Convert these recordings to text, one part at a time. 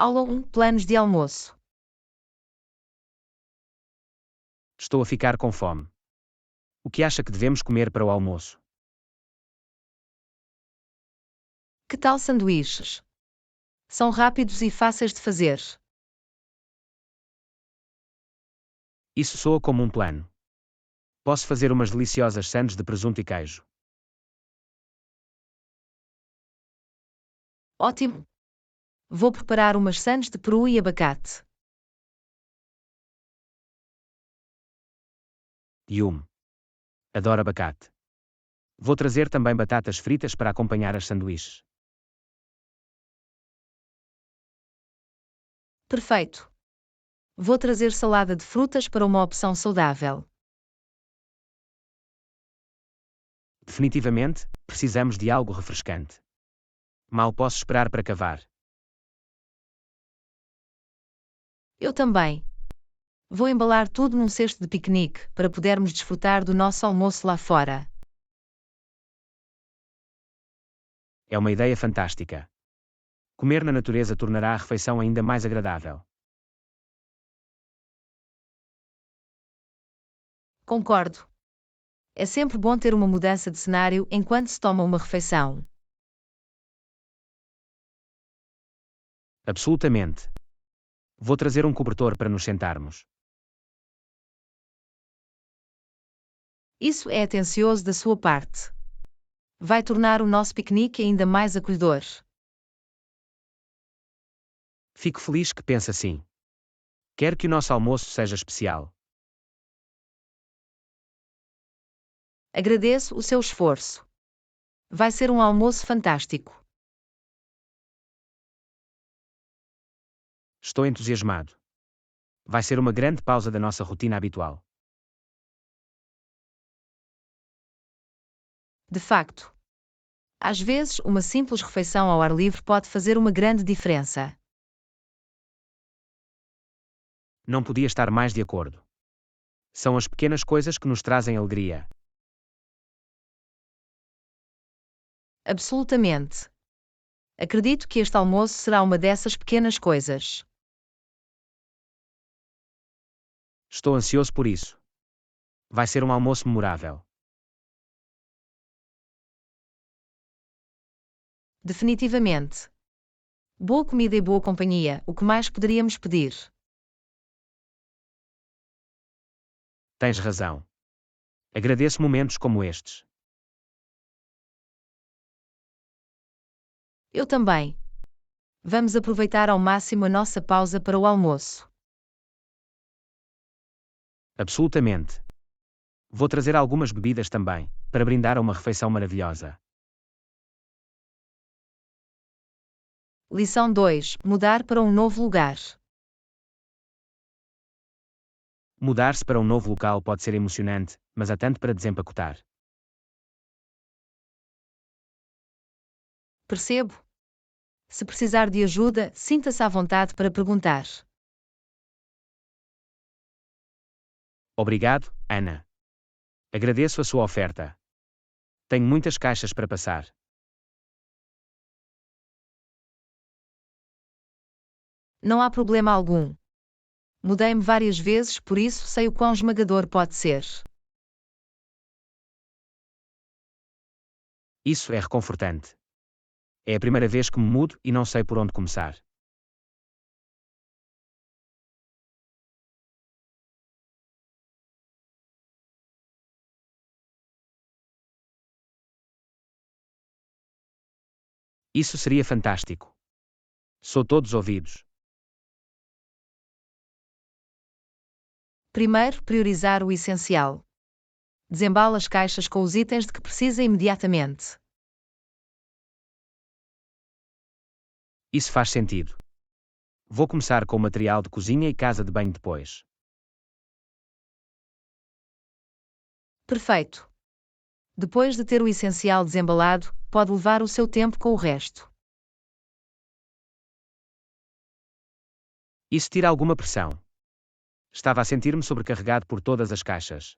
Aula 1: Planos de almoço. Estou a ficar com fome. O que acha que devemos comer para o almoço? Que tal sanduíches? São rápidos e fáceis de fazer. Isso soa como um plano. Posso fazer umas deliciosas sandes de presunto e queijo. Ótimo! Vou preparar umas sandes de peru e abacate. Yum! Adoro abacate. Vou trazer também batatas fritas para acompanhar as sanduíches. Perfeito! Vou trazer salada de frutas para uma opção saudável. Definitivamente, precisamos de algo refrescante. Mal posso esperar para cavar. Eu também. Vou embalar tudo num cesto de piquenique para podermos desfrutar do nosso almoço lá fora. É uma ideia fantástica. Comer na natureza tornará a refeição ainda mais agradável. Concordo. É sempre bom ter uma mudança de cenário enquanto se toma uma refeição. Absolutamente. Vou trazer um cobertor para nos sentarmos. Isso é atencioso da sua parte. Vai tornar o nosso piquenique ainda mais acolhedor. Fico feliz que pense assim. Quero que o nosso almoço seja especial. Agradeço o seu esforço. Vai ser um almoço fantástico. Estou entusiasmado. Vai ser uma grande pausa da nossa rotina habitual. De facto. Às vezes, uma simples refeição ao ar livre pode fazer uma grande diferença. Não podia estar mais de acordo. São as pequenas coisas que nos trazem alegria. Absolutamente. Acredito que este almoço será uma dessas pequenas coisas. Estou ansioso por isso. Vai ser um almoço memorável. Definitivamente. Boa comida e boa companhia, o que mais poderíamos pedir? Tens razão. Agradeço momentos como estes. Eu também. Vamos aproveitar ao máximo a nossa pausa para o almoço. Absolutamente. Vou trazer algumas bebidas também, para brindar a uma refeição maravilhosa. Lição 2: Mudar para um novo lugar. Mudar-se para um novo local pode ser emocionante, mas há tanto para desempacotar. Percebo. Se precisar de ajuda, sinta-se à vontade para perguntar. Obrigado, Ana. Agradeço a sua oferta. Tenho muitas caixas para passar. Não há problema algum. Mudei-me várias vezes, por isso sei o quão esmagador pode ser. Isso é reconfortante. É a primeira vez que me mudo e não sei por onde começar. Isso seria fantástico. Sou todos ouvidos. Primeiro, priorizar o essencial. Desembala as caixas com os itens de que precisa imediatamente. Isso faz sentido. Vou começar com o material de cozinha e casa de banho depois. Perfeito. Depois de ter o essencial desembalado, pode levar o seu tempo com o resto. Isso tira alguma pressão. Estava a sentir-me sobrecarregado por todas as caixas.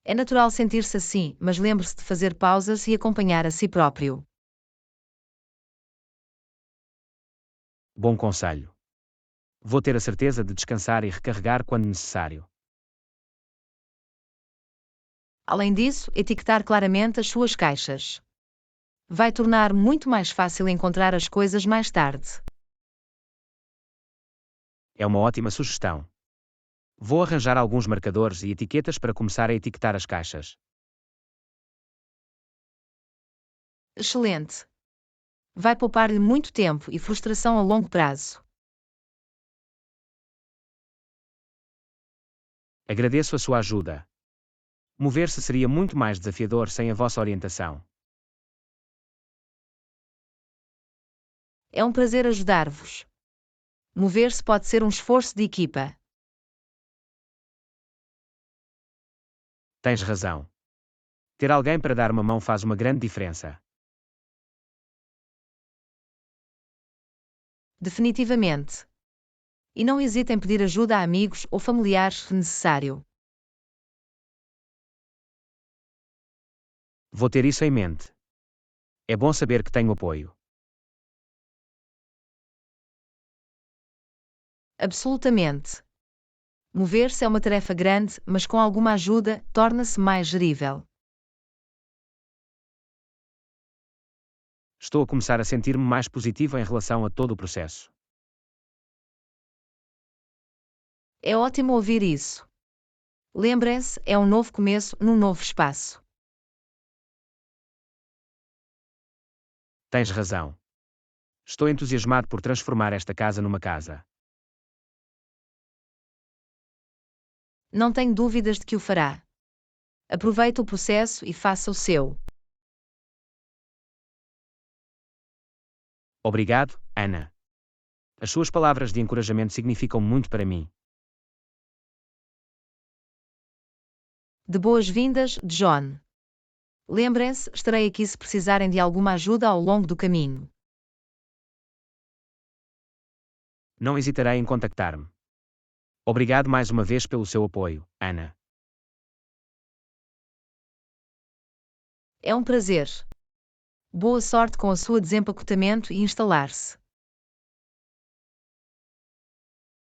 É natural sentir-se assim, mas lembre-se de fazer pausas e acompanhar a si próprio. Bom conselho. Vou ter a certeza de descansar e recarregar quando necessário. Além disso, etiquetar claramente as suas caixas vai tornar muito mais fácil encontrar as coisas mais tarde. É uma ótima sugestão. Vou arranjar alguns marcadores e etiquetas para começar a etiquetar as caixas. Excelente! Vai poupar-lhe muito tempo e frustração a longo prazo. Agradeço a sua ajuda. Mover-se seria muito mais desafiador sem a vossa orientação. É um prazer ajudar-vos. Mover-se pode ser um esforço de equipa. Tens razão. Ter alguém para dar uma mão faz uma grande diferença. Definitivamente. E não hesite em pedir ajuda a amigos ou familiares se necessário. Vou ter isso em mente. É bom saber que tenho apoio. Absolutamente. Mover-se é uma tarefa grande, mas com alguma ajuda, torna-se mais gerível. Estou a começar a sentir-me mais positivo em relação a todo o processo. É ótimo ouvir isso. Lembrem-se, é um novo começo num novo espaço. Tens razão. Estou entusiasmado por transformar esta casa numa casa. Não tenho dúvidas de que o fará. Aproveite o processo e faça o seu. Obrigado, Ana. As suas palavras de encorajamento significam muito para mim. De boas-vindas, John. Lembrem-se, estarei aqui se precisarem de alguma ajuda ao longo do caminho. Não hesitarei em contactar-me. Obrigado mais uma vez pelo seu apoio, Ana. É um prazer. Boa sorte com o seu desempacotamento e instalar-se.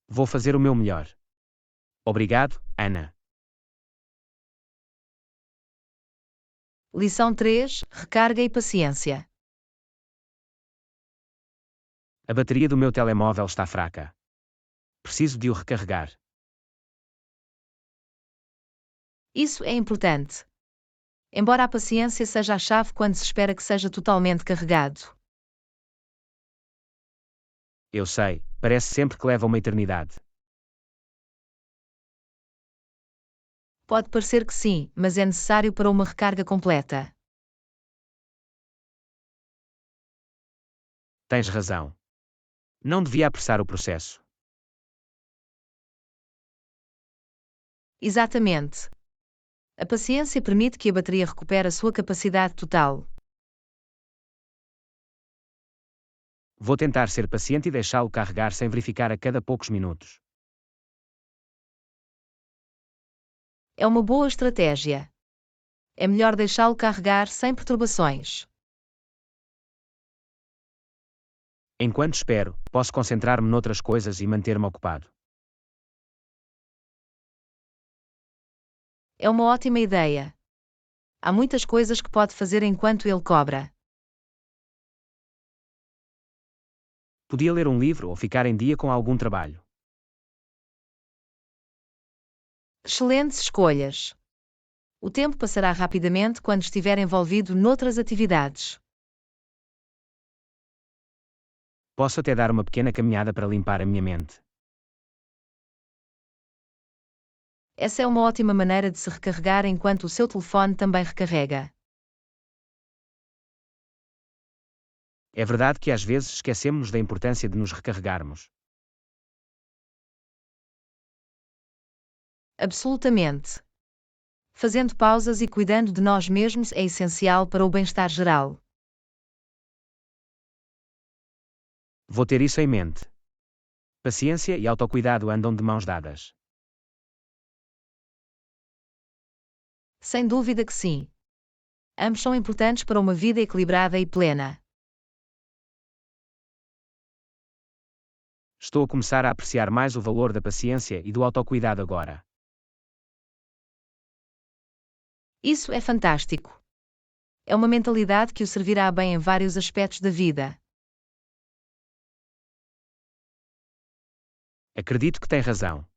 Vou fazer o meu melhor. Obrigado, Ana. Lição 3: Recarga e paciência. A bateria do meu telemóvel está fraca. Preciso de o recarregar. Isso é importante. Embora a paciência seja a chave quando se espera que seja totalmente carregado. Eu sei, parece sempre que leva uma eternidade. Pode parecer que sim, mas é necessário para uma recarga completa. Tens razão. Não devia apressar o processo. Exatamente. A paciência permite que a bateria recupere a sua capacidade total. Vou tentar ser paciente e deixá-lo carregar sem verificar a cada poucos minutos. É uma boa estratégia. É melhor deixá-lo carregar sem perturbações. Enquanto espero, posso concentrar-me noutras coisas e manter-me ocupado. É uma ótima ideia. Há muitas coisas que pode fazer enquanto ele cobra. Podia ler um livro ou ficar em dia com algum trabalho. Excelentes escolhas. O tempo passará rapidamente quando estiver envolvido noutras atividades. Posso até dar uma pequena caminhada para limpar a minha mente. Essa é uma ótima maneira de se recarregar enquanto o seu telefone também recarrega. É verdade que às vezes esquecemos da importância de nos recarregarmos. Absolutamente. Fazendo pausas e cuidando de nós mesmos é essencial para o bem-estar geral. Vou ter isso em mente. Paciência e autocuidado andam de mãos dadas. Sem dúvida que sim. Ambos são importantes para uma vida equilibrada e plena. Estou a começar a apreciar mais o valor da paciência e do autocuidado agora. Isso é fantástico. É uma mentalidade que o servirá bem em vários aspectos da vida. Acredito que tem razão.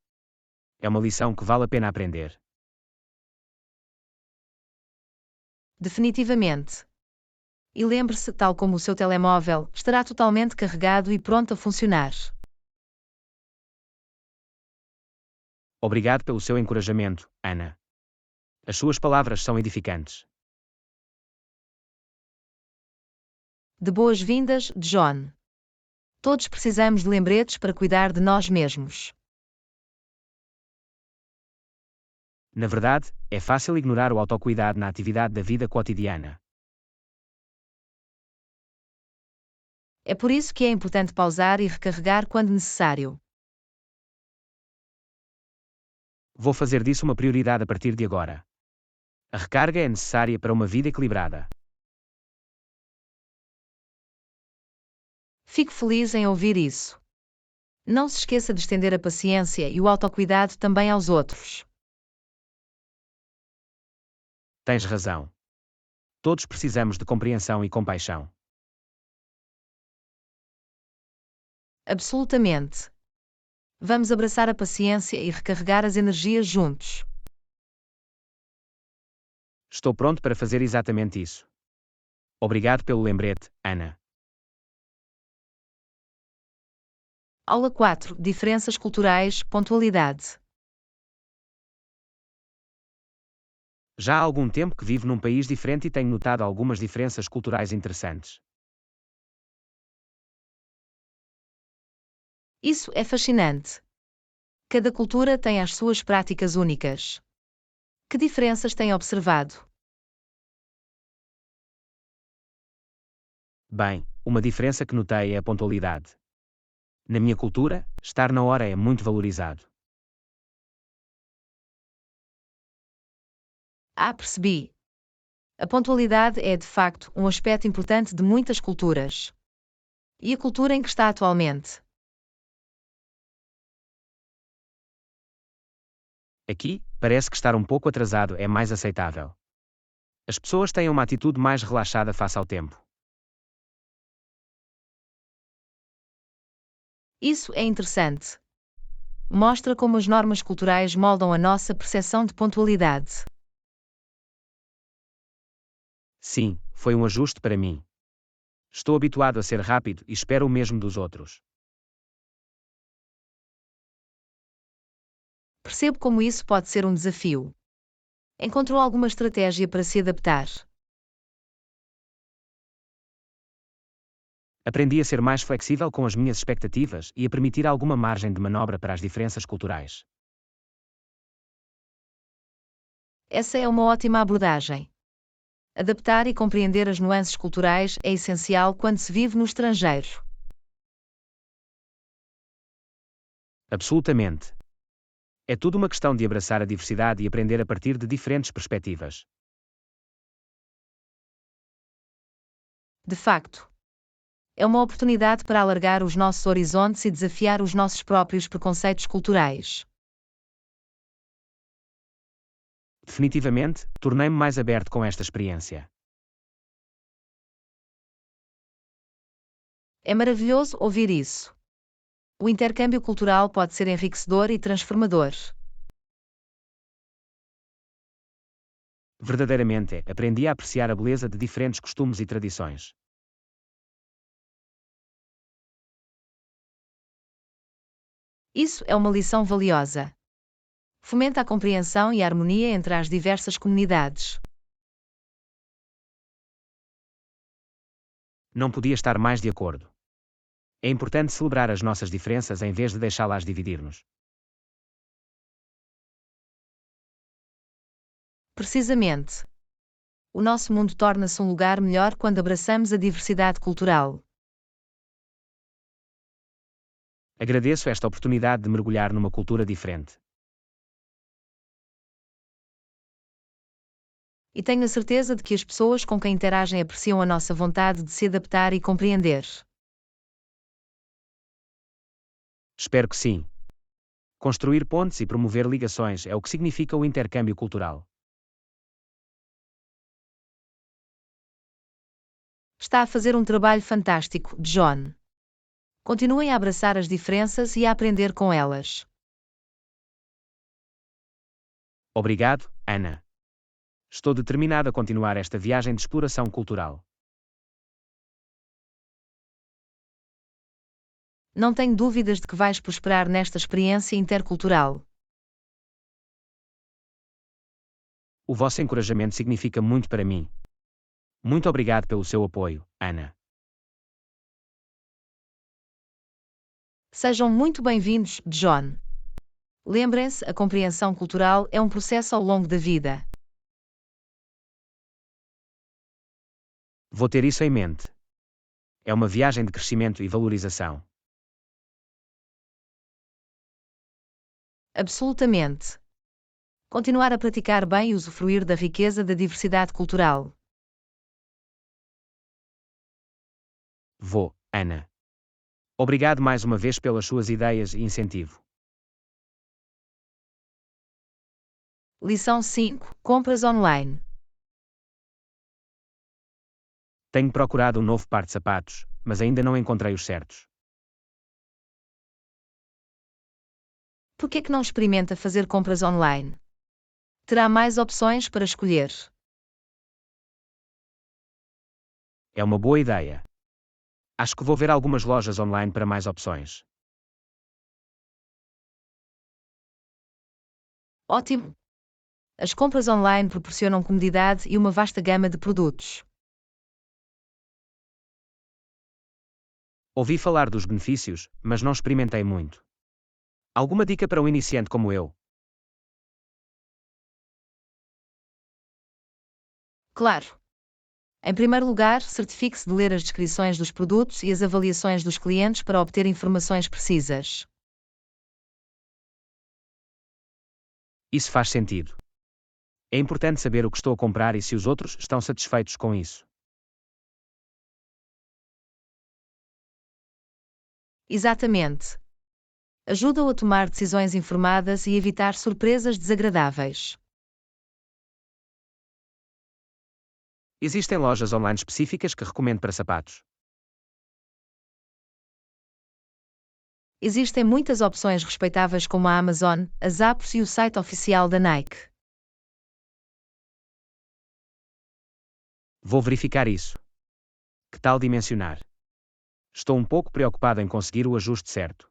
É uma lição que vale a pena aprender. Definitivamente. E lembre-se, tal como o seu telemóvel, estará totalmente carregado e pronto a funcionar. Obrigado pelo seu encorajamento, Ana. As suas palavras são edificantes. De boas-vindas, John. Todos precisamos de lembretes para cuidar de nós mesmos. Na verdade, é fácil ignorar o autocuidado na atividade da vida cotidiana. É por isso que é importante pausar e recarregar quando necessário. Vou fazer disso uma prioridade a partir de agora. A recarga é necessária para uma vida equilibrada. Fico feliz em ouvir isso. Não se esqueça de estender a paciência e o autocuidado também aos outros. Tens razão. Todos precisamos de compreensão e compaixão. Absolutamente. Vamos abraçar a paciência e recarregar as energias juntos. Estou pronto para fazer exatamente isso. Obrigado pelo lembrete, Ana. Aula 4. Diferenças culturais, pontualidade. Já há algum tempo que vivo num país diferente e tenho notado algumas diferenças culturais interessantes. Isso é fascinante. Cada cultura tem as suas práticas únicas. Que diferenças tem observado? Bem, uma diferença que notei é a pontualidade. Na minha cultura, estar na hora é muito valorizado. Percebi. A pontualidade é, de facto, um aspecto importante de muitas culturas. E a cultura em que está atualmente? Aqui, parece que estar um pouco atrasado é mais aceitável. As pessoas têm uma atitude mais relaxada face ao tempo. Isso é interessante. Mostra como as normas culturais moldam a nossa percepção de pontualidade. Sim, foi um ajuste para mim. Estou habituado a ser rápido e espero o mesmo dos outros. Percebo como isso pode ser um desafio. Encontrou alguma estratégia para se adaptar? Aprendi a ser mais flexível com as minhas expectativas e a permitir alguma margem de manobra para as diferenças culturais. Essa é uma ótima abordagem. Adaptar e compreender as nuances culturais é essencial quando se vive no estrangeiro. Absolutamente. É tudo uma questão de abraçar a diversidade e aprender a partir de diferentes perspectivas. De facto, é uma oportunidade para alargar os nossos horizontes e desafiar os nossos próprios preconceitos culturais. Definitivamente, tornei-me mais aberto com esta experiência. É maravilhoso ouvir isso. O intercâmbio cultural pode ser enriquecedor e transformador. Verdadeiramente aprendi a apreciar a beleza de diferentes costumes e tradições. Isso é uma lição valiosa. Fomenta a compreensão e a harmonia entre as diversas comunidades. Não podia estar mais de acordo. É importante celebrar as nossas diferenças em vez de deixá-las dividir-nos. Precisamente. O nosso mundo torna-se um lugar melhor quando abraçamos a diversidade cultural. Agradeço esta oportunidade de mergulhar numa cultura diferente. E tenho a certeza de que as pessoas com quem interagem apreciam a nossa vontade de se adaptar e compreender. Espero que sim. Construir pontes e promover ligações é o que significa o intercâmbio cultural. Está a fazer um trabalho fantástico, John. Continuem a abraçar as diferenças e a aprender com elas. Obrigado, Ana. Estou determinado a continuar esta viagem de exploração cultural. Não tenho dúvidas de que vais prosperar nesta experiência intercultural. O vosso encorajamento significa muito para mim. Muito obrigado pelo seu apoio, Ana. Sejam muito bem-vindos, John. Lembrem-se, a compreensão cultural é um processo ao longo da vida. Vou ter isso em mente. É uma viagem de crescimento e valorização. Absolutamente. Continuar a praticar bem e usufruir da riqueza da diversidade cultural. Vou, Ana. Obrigado mais uma vez pelas suas ideias e incentivo. Lição 5: Compras online. Tenho procurado um novo par de sapatos, mas ainda não encontrei os certos. Por que é que não experimenta fazer compras online? Terá mais opções para escolher. É uma boa ideia. Acho que vou ver algumas lojas online para mais opções. Ótimo! As compras online proporcionam comodidade e uma vasta gama de produtos. Ouvi falar dos benefícios, mas não experimentei muito. Alguma dica para um iniciante como eu? Claro! Em primeiro lugar, certifique-se de ler as descrições dos produtos e as avaliações dos clientes para obter informações precisas. Isso faz sentido. É importante saber o que estou a comprar e se os outros estão satisfeitos com isso. Exatamente. Ajuda-o a tomar decisões informadas e evitar surpresas desagradáveis. Existem lojas online específicas que recomendo para sapatos. Existem muitas opções respeitáveis como a Amazon, a Zappos e o site oficial da Nike. Vou verificar isso. Que tal dimensionar? Estou um pouco preocupado em conseguir o ajuste certo.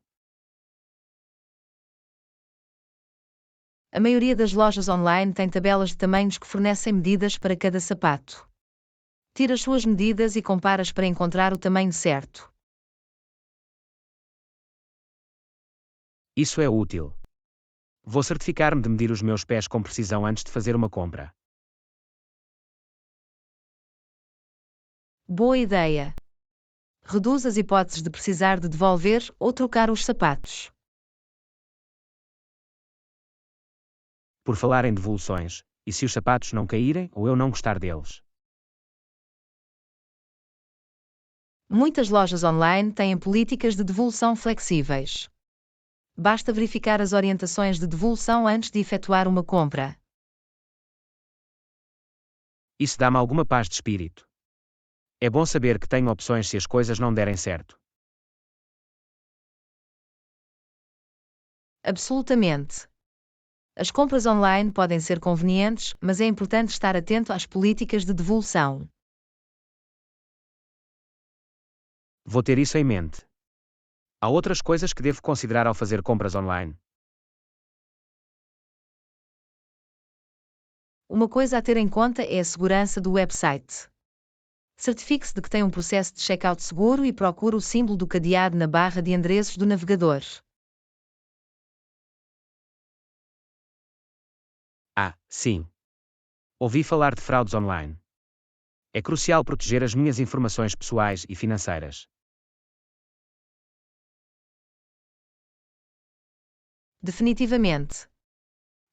A maioria das lojas online tem tabelas de tamanhos que fornecem medidas para cada sapato. Tira as suas medidas e compara-as para encontrar o tamanho certo. Isso é útil. Vou certificar-me de medir os meus pés com precisão antes de fazer uma compra. Boa ideia! Reduz as hipóteses de precisar de devolver ou trocar os sapatos. Por falar em devoluções, e se os sapatos não caírem ou eu não gostar deles? Muitas lojas online têm políticas de devolução flexíveis. Basta verificar as orientações de devolução antes de efetuar uma compra. Isso dá-me alguma paz de espírito. É bom saber que tenho opções se as coisas não derem certo. Absolutamente. As compras online podem ser convenientes, mas é importante estar atento às políticas de devolução. Vou ter isso em mente. Há outras coisas que devo considerar ao fazer compras online. Uma coisa a ter em conta é a segurança do website. Certifique-se de que tem um processo de checkout seguro e procure o símbolo do cadeado na barra de endereços do navegador. Ah, sim. Ouvi falar de fraudes online. É crucial proteger as minhas informações pessoais e financeiras. Definitivamente.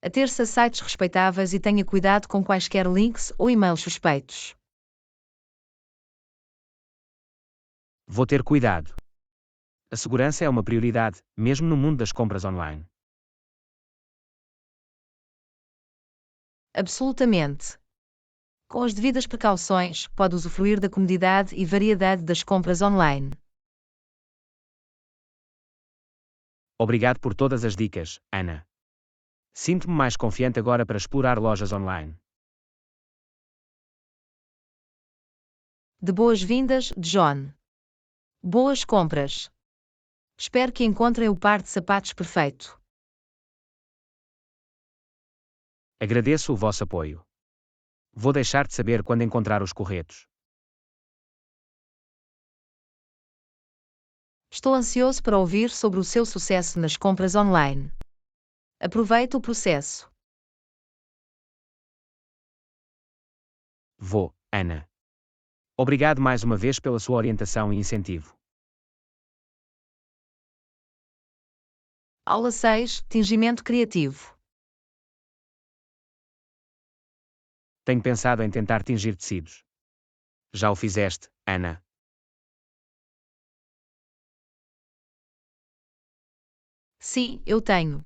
Ater-se a sites respeitáveis e tenha cuidado com quaisquer links ou e-mails suspeitos. Vou ter cuidado. A segurança é uma prioridade, mesmo no mundo das compras online. Absolutamente. Com as devidas precauções, pode usufruir da comodidade e variedade das compras online. Obrigado por todas as dicas, Ana. Sinto-me mais confiante agora para explorar lojas online. De boas-vindas, John. Boas compras. Espero que encontrem o par de sapatos perfeito. Agradeço o vosso apoio. Vou deixar de saber quando encontrar os corretos. Estou ansioso para ouvir sobre o seu sucesso nas compras online. Aproveite o processo. Vou, Ana. Obrigado mais uma vez pela sua orientação e incentivo. Aula 6, Tingimento Criativo. Tenho pensado em tentar tingir tecidos. Já o fizeste, Ana? Sim, eu tenho.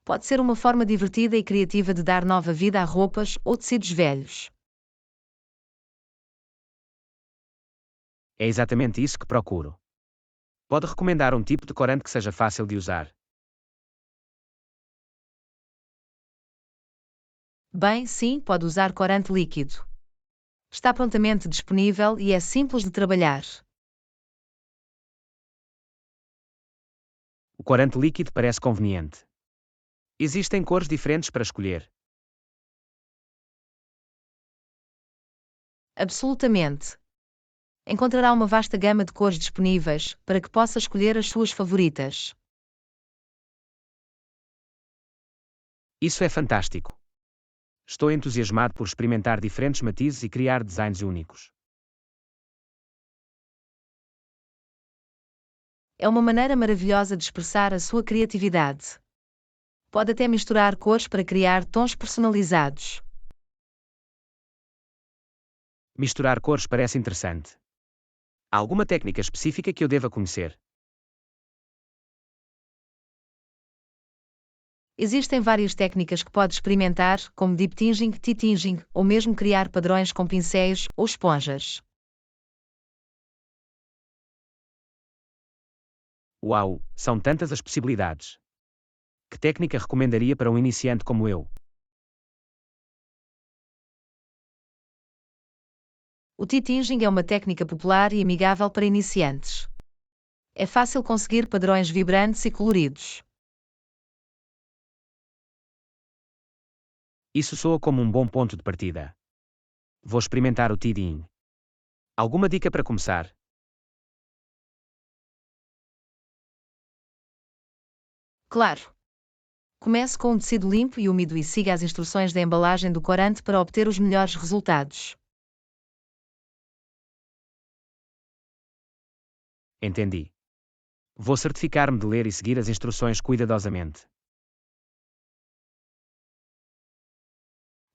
Pode ser uma forma divertida e criativa de dar nova vida a roupas ou tecidos velhos. É exatamente isso que procuro. Pode recomendar um tipo de corante que seja fácil de usar? Bem, sim, pode usar corante líquido. Está prontamente disponível e é simples de trabalhar. O corante líquido parece conveniente. Existem cores diferentes para escolher. Absolutamente. Encontrará uma vasta gama de cores disponíveis para que possa escolher as suas favoritas. Isso é fantástico. Estou entusiasmado por experimentar diferentes matizes e criar designs únicos. É uma maneira maravilhosa de expressar a sua criatividade. Pode até misturar cores para criar tons personalizados. Misturar cores parece interessante. Há alguma técnica específica que eu deva conhecer? Existem várias técnicas que pode experimentar, como deep tinging, T-tinging, ou mesmo criar padrões com pincéis ou esponjas. Uau, são tantas as possibilidades. Que técnica recomendaria para um iniciante como eu? O T-tinging é uma técnica popular e amigável para iniciantes. É fácil conseguir padrões vibrantes e coloridos. Isso soa como um bom ponto de partida. Vou experimentar o TDing. Alguma dica para começar? Claro. Comece com um tecido limpo e úmido e siga as instruções da embalagem do corante para obter os melhores resultados. Entendi. Vou certificar-me de ler e seguir as instruções cuidadosamente.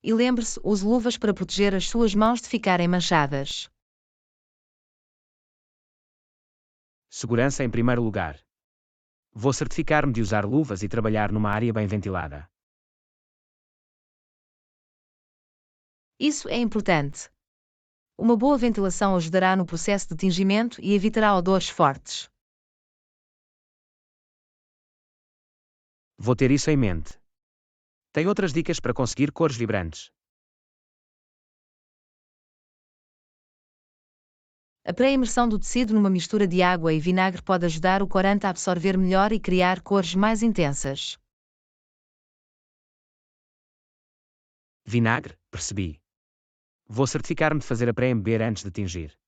E lembre-se, use luvas para proteger as suas mãos de ficarem manchadas. Segurança em primeiro lugar. Vou certificar-me de usar luvas e trabalhar numa área bem ventilada. Isso é importante. Uma boa ventilação ajudará no processo de tingimento e evitará odores fortes. Vou ter isso em mente. Tem outras dicas para conseguir cores vibrantes? A pré-imersão do tecido numa mistura de água e vinagre pode ajudar o corante a absorver melhor e criar cores mais intensas. Vinagre, percebi. Vou certificar-me de fazer a pré-embeber antes de tingir.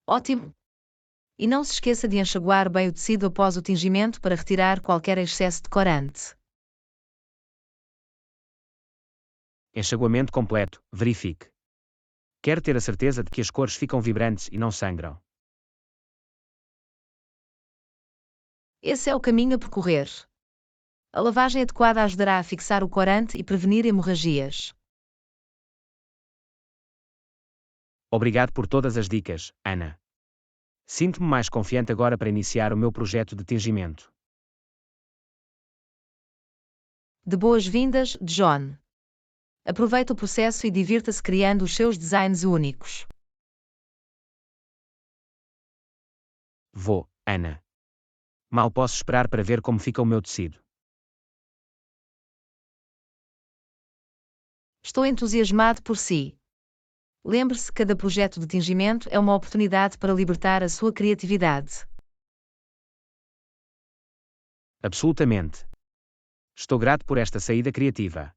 Ótimo! E não se esqueça de enxaguar bem o tecido após o tingimento para retirar qualquer excesso de corante. Enxaguamento completo, verifique. Quero ter a certeza de que as cores ficam vibrantes e não sangram. Esse é o caminho a percorrer. A lavagem adequada ajudará a fixar o corante e prevenir hemorragias. Obrigado por todas as dicas, Ana. Sinto-me mais confiante agora para iniciar o meu projeto de tingimento. De boas-vindas, John. Aproveite o processo e divirta-se criando os seus designs únicos. Vou, Ana. Mal posso esperar para ver como fica o meu tecido. Estou entusiasmado por si. Lembre-se que cada projeto de tingimento é uma oportunidade para libertar a sua criatividade. Absolutamente. Estou grato por esta saída criativa.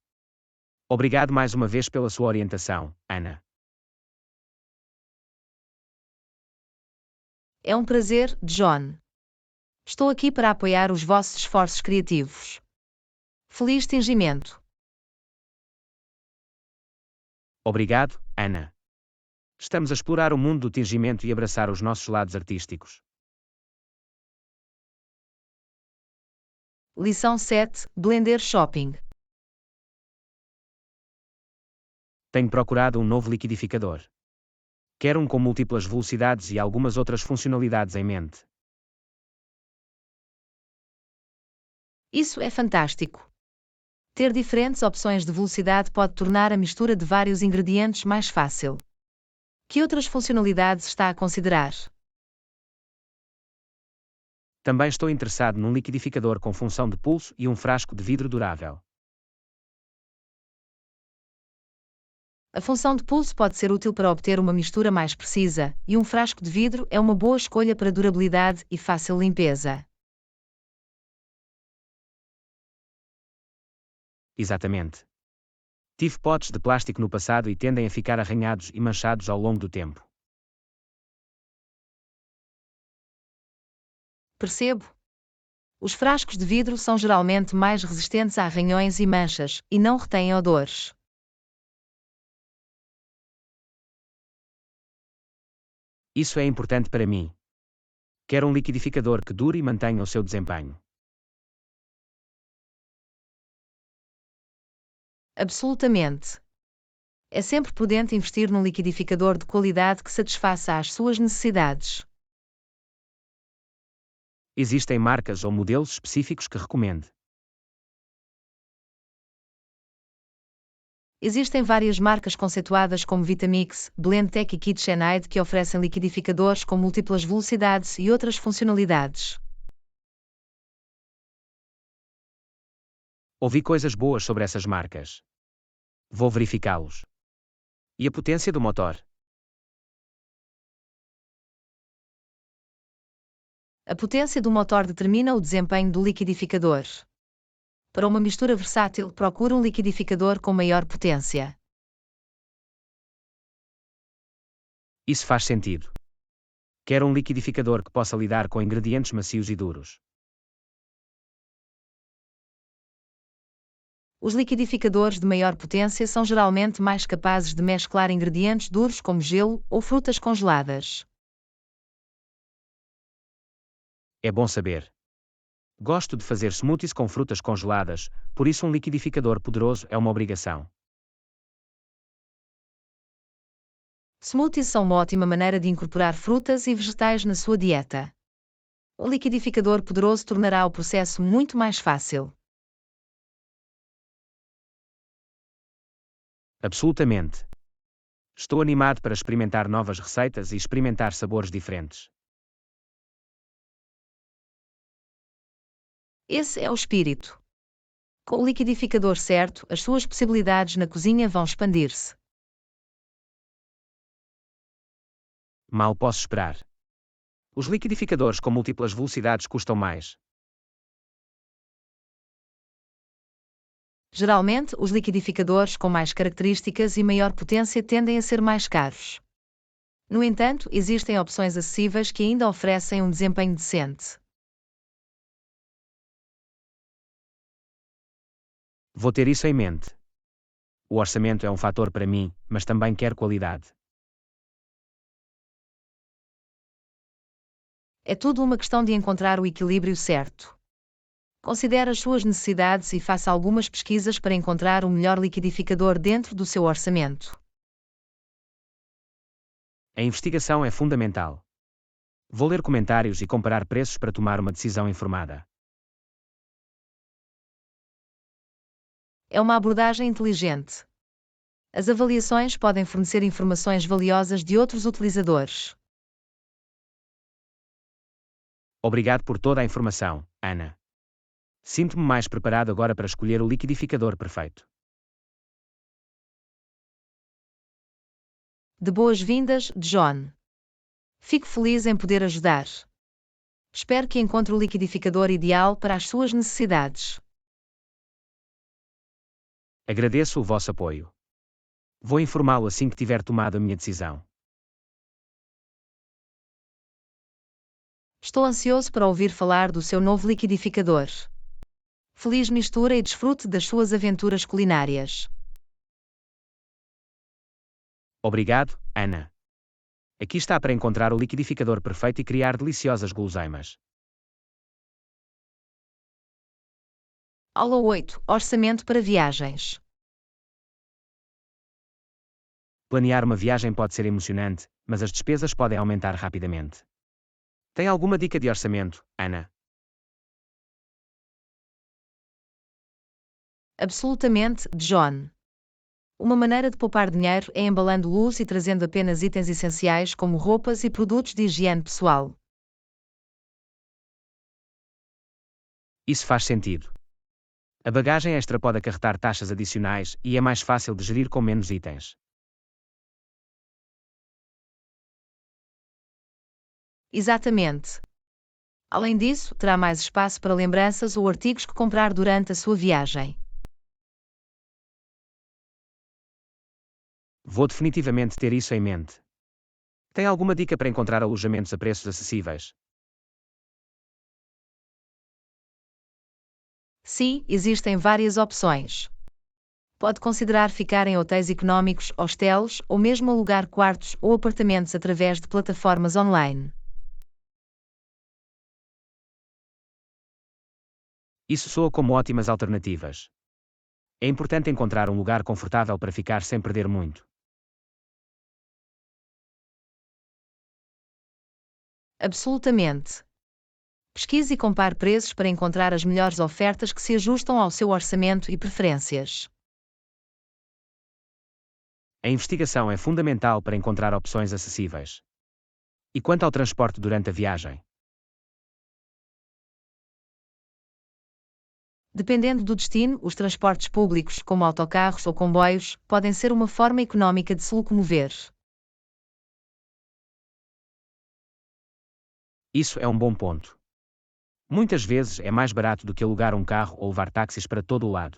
Obrigado mais uma vez pela sua orientação, Ana. É um prazer, John. Estou aqui para apoiar os vossos esforços criativos. Feliz tingimento! Obrigado, Ana. Estamos a explorar o mundo do tingimento e abraçar os nossos lados artísticos. Lição 7: Blender Shopping. Tenho procurado um novo liquidificador. Quero um com múltiplas velocidades e algumas outras funcionalidades em mente. Isso é fantástico! Ter diferentes opções de velocidade pode tornar a mistura de vários ingredientes mais fácil. Que outras funcionalidades está a considerar? Também estou interessado num liquidificador com função de pulso e um frasco de vidro durável. A função de pulso pode ser útil para obter uma mistura mais precisa, e um frasco de vidro é uma boa escolha para durabilidade e fácil limpeza. Exatamente. Tive potes de plástico no passado e tendem a ficar arranhados e manchados ao longo do tempo. Percebo. Os frascos de vidro são geralmente mais resistentes a arranhões e manchas, e não retêm odores. Isso é importante para mim. Quero um liquidificador que dure e mantenha o seu desempenho. Absolutamente. É sempre prudente investir num liquidificador de qualidade que satisfaça às suas necessidades. Existem marcas ou modelos específicos que recomende? Existem várias marcas conceituadas como Vitamix, Blendtec e KitchenAid que oferecem liquidificadores com múltiplas velocidades e outras funcionalidades. Ouvi coisas boas sobre essas marcas. Vou verificá-los. E a potência do motor? A potência do motor determina o desempenho do liquidificador. Para uma mistura versátil, procure um liquidificador com maior potência. Isso faz sentido. Quero um liquidificador que possa lidar com ingredientes macios e duros. Os liquidificadores de maior potência são geralmente mais capazes de mesclar ingredientes duros como gelo ou frutas congeladas. É bom saber. Gosto de fazer smoothies com frutas congeladas, por isso um liquidificador poderoso é uma obrigação. Smoothies são uma ótima maneira de incorporar frutas e vegetais na sua dieta. Um liquidificador poderoso tornará o processo muito mais fácil. Absolutamente. Estou animado para experimentar novas receitas e experimentar sabores diferentes. Esse é o espírito. Com o liquidificador certo, as suas possibilidades na cozinha vão expandir-se. Mal posso esperar. Os liquidificadores com múltiplas velocidades custam mais. Geralmente, os liquidificadores com mais características e maior potência tendem a ser mais caros. No entanto, existem opções acessíveis que ainda oferecem um desempenho decente. Vou ter isso em mente. O orçamento é um fator para mim, mas também quero qualidade. É tudo uma questão de encontrar o equilíbrio certo. Considere as suas necessidades e faça algumas pesquisas para encontrar o melhor liquidificador dentro do seu orçamento. A investigação é fundamental. Vou ler comentários e comparar preços para tomar uma decisão informada. É uma abordagem inteligente. As avaliações podem fornecer informações valiosas de outros utilizadores. Obrigado por toda a informação, Ana. Sinto-me mais preparado agora para escolher o liquidificador perfeito. De boas-vindas, John. Fico feliz em poder ajudar. Espero que encontre o liquidificador ideal para as suas necessidades. Agradeço o vosso apoio. Vou informá-lo assim que tiver tomado a minha decisão. Estou ansioso para ouvir falar do seu novo liquidificador. Feliz mistura e desfrute das suas aventuras culinárias. Obrigado, Ana. Aqui está para encontrar o liquidificador perfeito e criar deliciosas guloseimas. Aula 8. Orçamento para viagens. Planear uma viagem pode ser emocionante, mas as despesas podem aumentar rapidamente. Tem alguma dica de orçamento, Ana? Absolutamente, John. Uma maneira de poupar dinheiro é embalando luz e trazendo apenas itens essenciais como roupas e produtos de higiene pessoal. Isso faz sentido. A bagagem extra pode acarretar taxas adicionais e é mais fácil de gerir com menos itens. Exatamente. Além disso, terá mais espaço para lembranças ou artigos que comprar durante a sua viagem. Vou definitivamente ter isso em mente. Tem alguma dica para encontrar alojamentos a preços acessíveis? Sim, existem várias opções. Pode considerar ficar em hotéis económicos, hostels ou mesmo alugar quartos ou apartamentos através de plataformas online. Isso soa como ótimas alternativas. É importante encontrar um lugar confortável para ficar sem perder muito. Absolutamente. Pesquise e compare preços para encontrar as melhores ofertas que se ajustam ao seu orçamento e preferências. A investigação é fundamental para encontrar opções acessíveis. E quanto ao transporte durante a viagem? Dependendo do destino, os transportes públicos, como autocarros ou comboios, podem ser uma forma económica de se locomover. Isso é um bom ponto. Muitas vezes é mais barato do que alugar um carro ou levar táxis para todo o lado.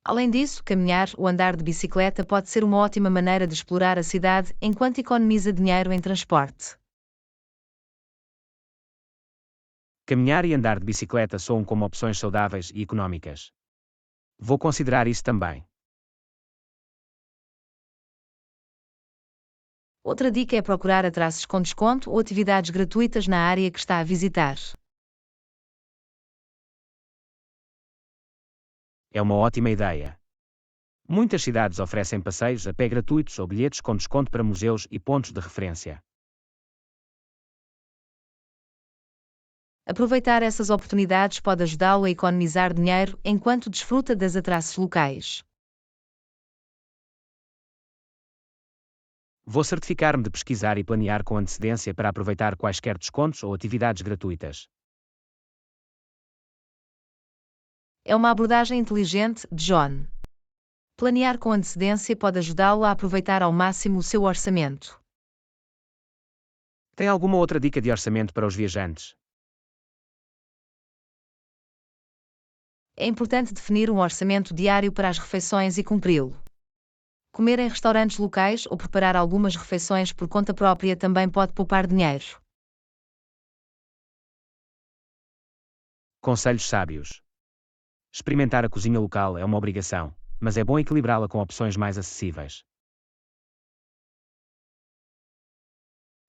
Além disso, caminhar ou andar de bicicleta pode ser uma ótima maneira de explorar a cidade enquanto economiza dinheiro em transporte. Caminhar e andar de bicicleta soam como opções saudáveis e económicas. Vou considerar isso também. Outra dica é procurar atrasos com desconto ou atividades gratuitas na área que está a visitar. É uma ótima ideia. Muitas cidades oferecem passeios a pé gratuitos ou bilhetes com desconto para museus e pontos de referência. Aproveitar essas oportunidades pode ajudá-lo a economizar dinheiro enquanto desfruta das atrações locais. Vou certificar-me de pesquisar e planear com antecedência para aproveitar quaisquer descontos ou atividades gratuitas. É uma abordagem inteligente, John. Planear com antecedência pode ajudá-lo a aproveitar ao máximo o seu orçamento. Tem alguma outra dica de orçamento para os viajantes? É importante definir um orçamento diário para as refeições e cumpri-lo. Comer em restaurantes locais ou preparar algumas refeições por conta própria também pode poupar dinheiro. Conselhos sábios. Experimentar a cozinha local é uma obrigação, mas é bom equilibrá-la com opções mais acessíveis.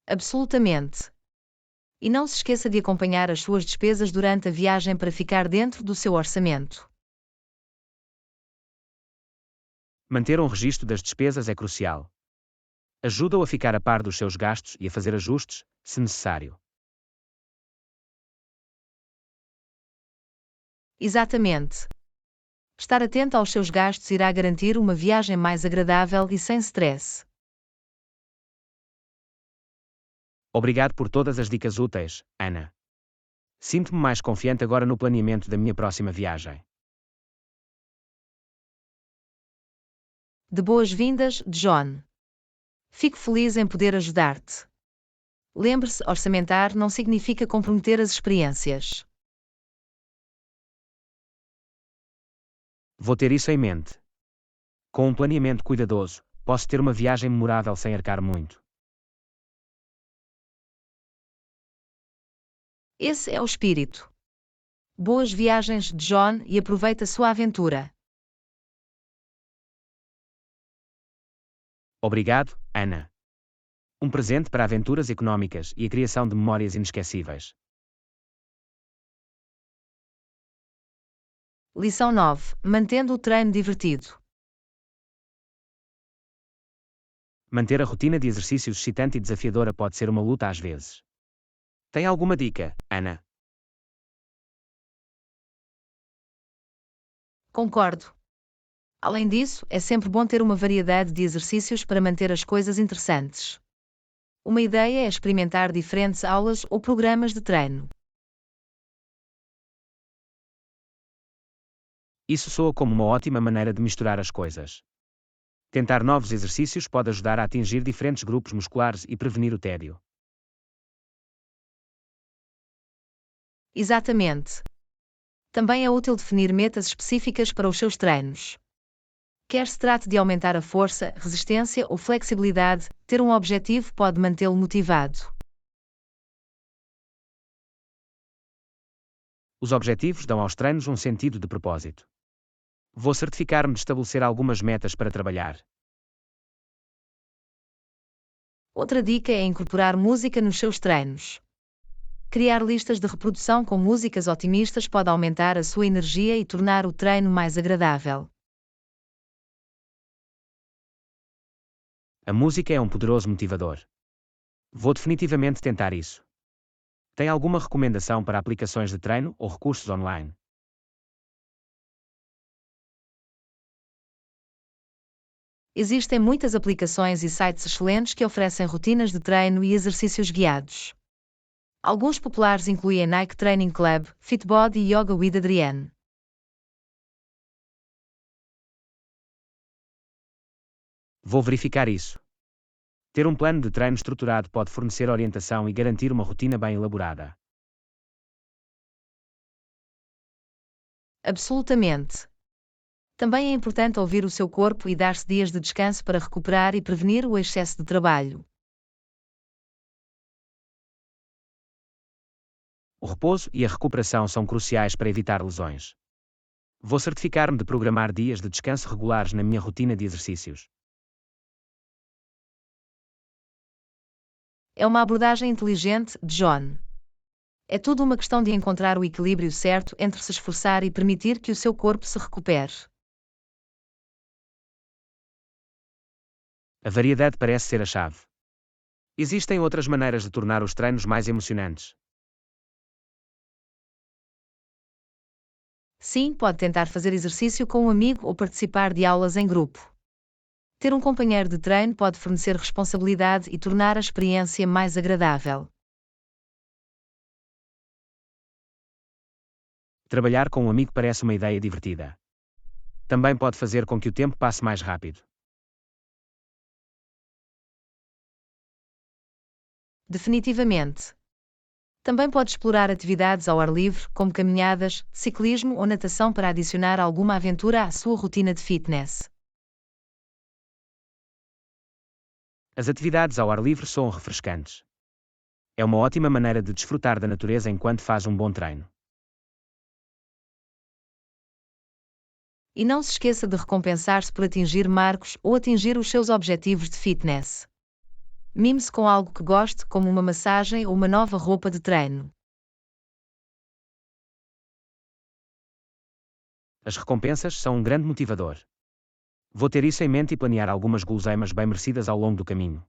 Absolutamente. E não se esqueça de acompanhar as suas despesas durante a viagem para ficar dentro do seu orçamento. Manter um registro das despesas é crucial. Ajuda-o a ficar a par dos seus gastos e a fazer ajustes, se necessário. Exatamente. Estar atento aos seus gastos irá garantir uma viagem mais agradável e sem stress. Obrigado por todas as dicas úteis, Ana. Sinto-me mais confiante agora no planeamento da minha próxima viagem. De boas-vindas, John. Fico feliz em poder ajudar-te. Lembre-se, orçamentar não significa comprometer as experiências. Vou ter isso em mente. Com um planeamento cuidadoso, posso ter uma viagem memorável sem arcar muito. Esse é o espírito. Boas viagens, John, e aproveita sua aventura. Obrigado, Ana. Um presente para aventuras económicas e a criação de memórias inesquecíveis. Lição 9. Mantendo o treino divertido. Manter a rotina de exercícios excitante e desafiadora pode ser uma luta às vezes. Tem alguma dica, Ana? Concordo. Além disso, é sempre bom ter uma variedade de exercícios para manter as coisas interessantes. Uma ideia é experimentar diferentes aulas ou programas de treino. Isso soa como uma ótima maneira de misturar as coisas. Tentar novos exercícios pode ajudar a atingir diferentes grupos musculares e prevenir o tédio. Exatamente. Também é útil definir metas específicas para os seus treinos. Quer se trate de aumentar a força, resistência ou flexibilidade, ter um objetivo pode mantê-lo motivado. Os objetivos dão aos treinos um sentido de propósito. Vou certificar-me de estabelecer algumas metas para trabalhar. Outra dica é incorporar música nos seus treinos. Criar listas de reprodução com músicas otimistas pode aumentar a sua energia e tornar o treino mais agradável. A música é um poderoso motivador. Vou definitivamente tentar isso. Tem alguma recomendação para aplicações de treino ou recursos online? Existem muitas aplicações e sites excelentes que oferecem rotinas de treino e exercícios guiados. Alguns populares incluem Nike Training Club, Fitbod e Yoga with Adriene. Vou verificar isso. Ter um plano de treino estruturado pode fornecer orientação e garantir uma rotina bem elaborada. Absolutamente. Também é importante ouvir o seu corpo e dar-se dias de descanso para recuperar e prevenir o excesso de trabalho. O repouso e a recuperação são cruciais para evitar lesões. Vou certificar-me de programar dias de descanso regulares na minha rotina de exercícios. É uma abordagem inteligente, John. É tudo uma questão de encontrar o equilíbrio certo entre se esforçar e permitir que o seu corpo se recupere. A variedade parece ser a chave. Existem outras maneiras de tornar os treinos mais emocionantes. Sim, pode tentar fazer exercício com um amigo ou participar de aulas em grupo. Ter um companheiro de treino pode fornecer responsabilidade e tornar a experiência mais agradável. Trabalhar com um amigo parece uma ideia divertida. Também pode fazer com que o tempo passe mais rápido. Definitivamente. Também pode explorar atividades ao ar livre, como caminhadas, ciclismo ou natação para adicionar alguma aventura à sua rotina de fitness. As atividades ao ar livre são refrescantes. É uma ótima maneira de desfrutar da natureza enquanto faz um bom treino. E não se esqueça de recompensar-se por atingir marcos ou atingir os seus objetivos de fitness. Mime-se com algo que goste, como uma massagem ou uma nova roupa de treino. As recompensas são um grande motivador. Vou ter isso em mente e planear algumas guloseimas bem merecidas ao longo do caminho.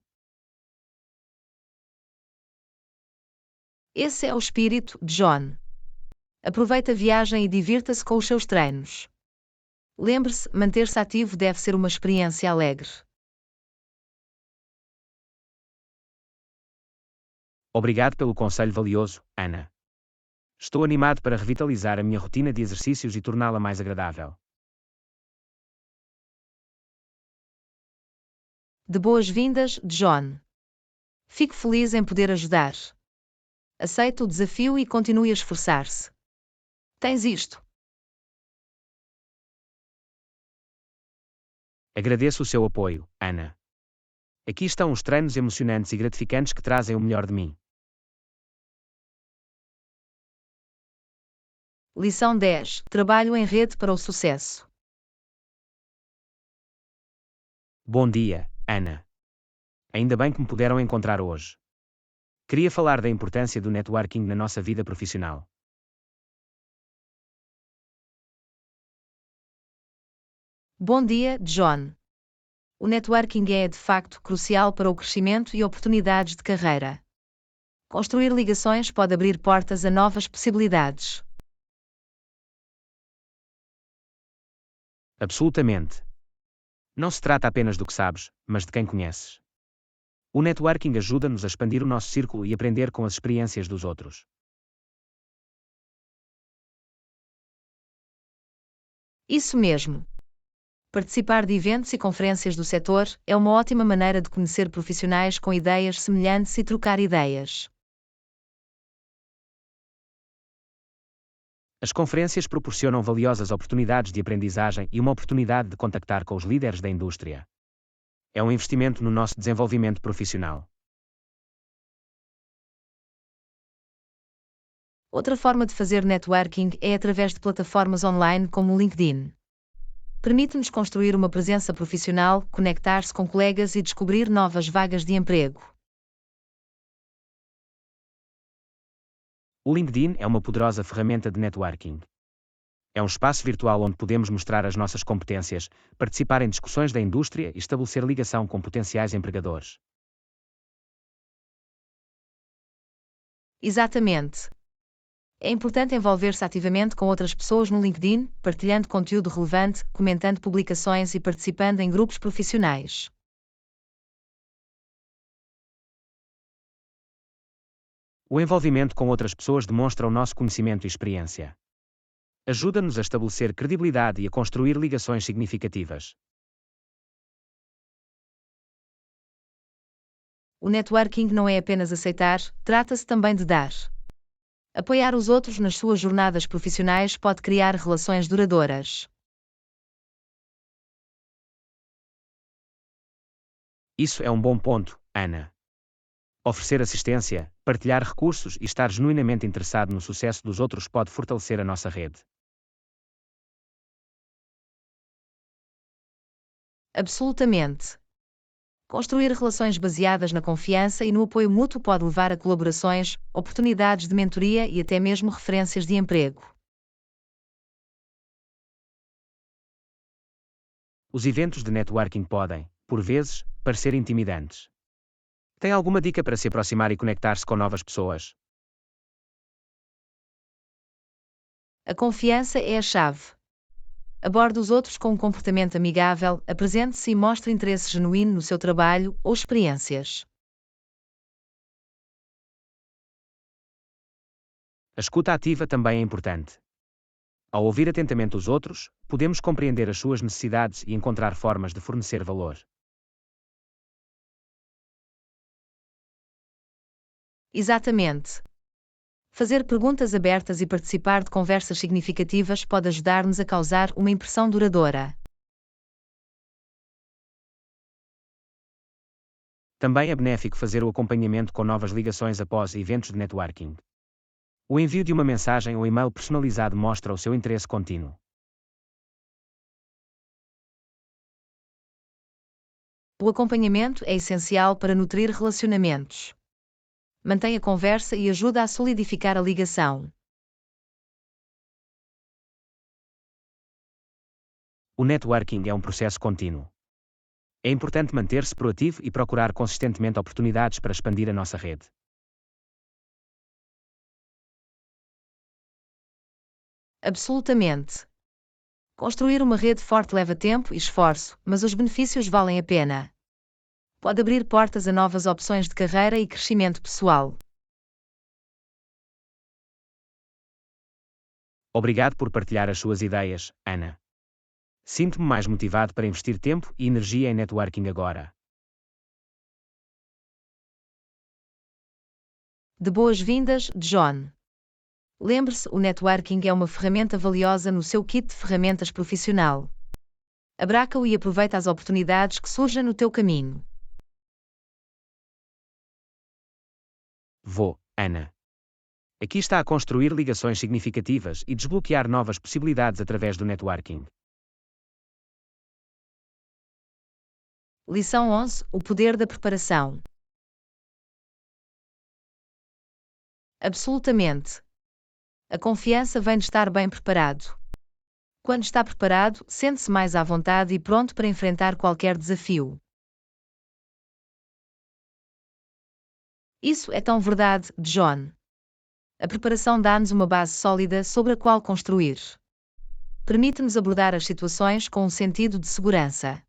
Esse é o espírito de John. Aproveite a viagem e divirta-se com os seus treinos. Lembre-se, manter-se ativo deve ser uma experiência alegre. Obrigado pelo conselho valioso, Ana. Estou animado para revitalizar a minha rotina de exercícios e torná-la mais agradável. De boas-vindas, John. Fico feliz em poder ajudar. Aceite o desafio e continue a esforçar-se. Tens isto. Agradeço o seu apoio, Ana. Aqui estão os treinos emocionantes e gratificantes que trazem o melhor de mim. Lição 10. Trabalho em rede para o sucesso. Bom dia, Ana. Ainda bem que me puderam encontrar hoje. Queria falar da importância do networking na nossa vida profissional. Bom dia, John. O networking é, de facto, crucial para o crescimento e oportunidades de carreira. Construir ligações pode abrir portas a novas possibilidades. Absolutamente. Não se trata apenas do que sabes, mas de quem conheces. O networking ajuda-nos a expandir o nosso círculo e aprender com as experiências dos outros. Isso mesmo. Participar de eventos e conferências do setor é uma ótima maneira de conhecer profissionais com ideias semelhantes e trocar ideias. As conferências proporcionam valiosas oportunidades de aprendizagem e uma oportunidade de contactar com os líderes da indústria. É um investimento no nosso desenvolvimento profissional. Outra forma de fazer networking é através de plataformas online como o LinkedIn. Permite-nos construir uma presença profissional, conectar-se com colegas e descobrir novas vagas de emprego. O LinkedIn é uma poderosa ferramenta de networking. É um espaço virtual onde podemos mostrar as nossas competências, participar em discussões da indústria e estabelecer ligação com potenciais empregadores. Exatamente. É importante envolver-se ativamente com outras pessoas no LinkedIn, partilhando conteúdo relevante, comentando publicações e participando em grupos profissionais. O envolvimento com outras pessoas demonstra o nosso conhecimento e experiência. Ajuda-nos a estabelecer credibilidade e a construir ligações significativas. O networking não é apenas aceitar, trata-se também de dar. Apoiar os outros nas suas jornadas profissionais pode criar relações duradouras. Isso é um bom ponto, Ana. Oferecer assistência, partilhar recursos e estar genuinamente interessado no sucesso dos outros pode fortalecer a nossa rede. Absolutamente. Construir relações baseadas na confiança e no apoio mútuo pode levar a colaborações, oportunidades de mentoria e até mesmo referências de emprego. Os eventos de networking podem, por vezes, parecer intimidantes. Tem alguma dica para se aproximar e conectar-se com novas pessoas? A confiança é a chave. Aborde os outros com um comportamento amigável, apresente-se e mostre interesse genuíno no seu trabalho ou experiências. A escuta ativa também é importante. Ao ouvir atentamente os outros, podemos compreender as suas necessidades e encontrar formas de fornecer valor. Exatamente. Fazer perguntas abertas e participar de conversas significativas pode ajudar-nos a causar uma impressão duradoura. Também é benéfico fazer o acompanhamento com novas ligações após eventos de networking. O envio de uma mensagem ou e-mail personalizado mostra o seu interesse contínuo. O acompanhamento é essencial para nutrir relacionamentos. Mantém a conversa e ajuda a solidificar a ligação. O networking é um processo contínuo. É importante manter-se proativo e procurar consistentemente oportunidades para expandir a nossa rede. Absolutamente. Construir uma rede forte leva tempo e esforço, mas os benefícios valem a pena. Pode abrir portas a novas opções de carreira e crescimento pessoal. Obrigado por partilhar as suas ideias, Ana. Sinto-me mais motivado para investir tempo e energia em networking agora. De boas-vindas, John. Lembre-se, o networking é uma ferramenta valiosa no seu kit de ferramentas profissional. Abraça-o e aproveita as oportunidades que surgem no teu caminho. Vou, Ana. Aqui está a construir ligações significativas e desbloquear novas possibilidades através do networking. Lição 11: O poder da preparação. Absolutamente. A confiança vem de estar bem preparado. Quando está preparado, sente-se mais à vontade e pronto para enfrentar qualquer desafio. Isso é tão verdade, John. A preparação dá-nos uma base sólida sobre a qual construir. Permite-nos abordar as situações com um sentido de segurança.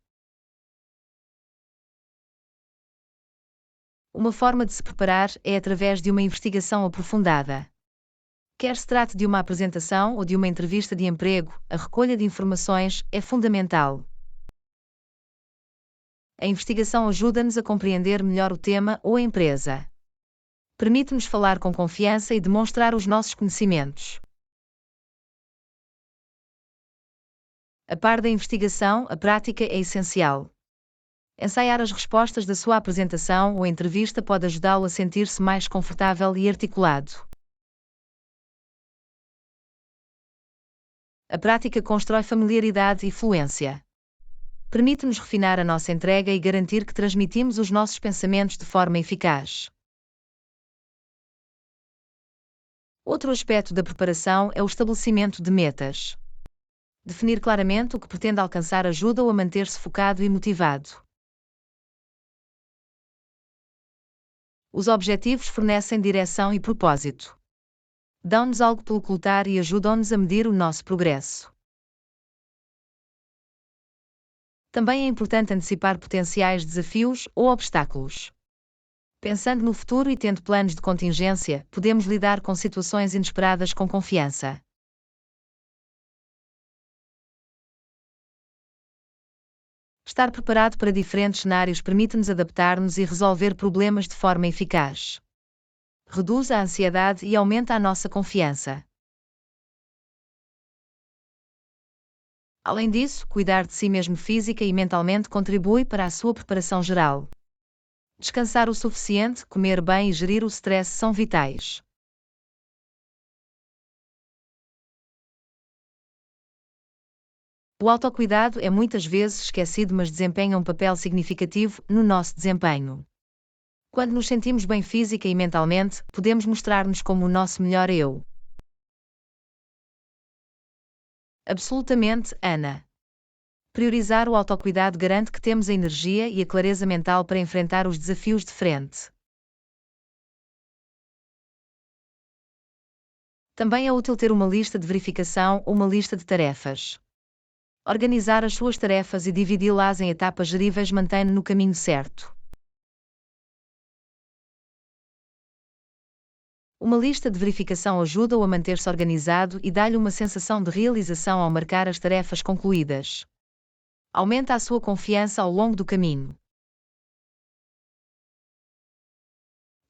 Uma forma de se preparar é através de uma investigação aprofundada. Quer se trate de uma apresentação ou de uma entrevista de emprego, a recolha de informações é fundamental. A investigação ajuda-nos a compreender melhor o tema ou a empresa. Permite-nos falar com confiança e demonstrar os nossos conhecimentos. A par da investigação, a prática é essencial. Ensaiar as respostas da sua apresentação ou entrevista pode ajudá-lo a sentir-se mais confortável e articulado. A prática constrói familiaridade e fluência. Permite-nos refinar a nossa entrega e garantir que transmitimos os nossos pensamentos de forma eficaz. Outro aspecto da preparação é o estabelecimento de metas. Definir claramente o que pretende alcançar ajuda-o a manter-se focado e motivado. Os objetivos fornecem direção e propósito. Dão-nos algo pelo que lutar e ajudam-nos a medir o nosso progresso. Também é importante antecipar potenciais desafios ou obstáculos. Pensando no futuro e tendo planos de contingência, podemos lidar com situações inesperadas com confiança. Estar preparado para diferentes cenários permite-nos adaptar-nos e resolver problemas de forma eficaz. Reduz a ansiedade e aumenta a nossa confiança. Além disso, cuidar de si mesmo física e mentalmente contribui para a sua preparação geral. Descansar o suficiente, comer bem e gerir o stress são vitais. O autocuidado é muitas vezes esquecido, mas desempenha um papel significativo no nosso desempenho. Quando nos sentimos bem física e mentalmente, podemos mostrar-nos como o nosso melhor eu. Absolutamente, Ana. Priorizar o autocuidado garante que temos a energia e a clareza mental para enfrentar os desafios de frente. Também é útil ter uma lista de verificação ou uma lista de tarefas. Organizar as suas tarefas e dividi-las em etapas geríveis mantém-no no caminho certo. Uma lista de verificação ajuda-o a manter-se organizado e dá-lhe uma sensação de realização ao marcar as tarefas concluídas. Aumenta a sua confiança ao longo do caminho.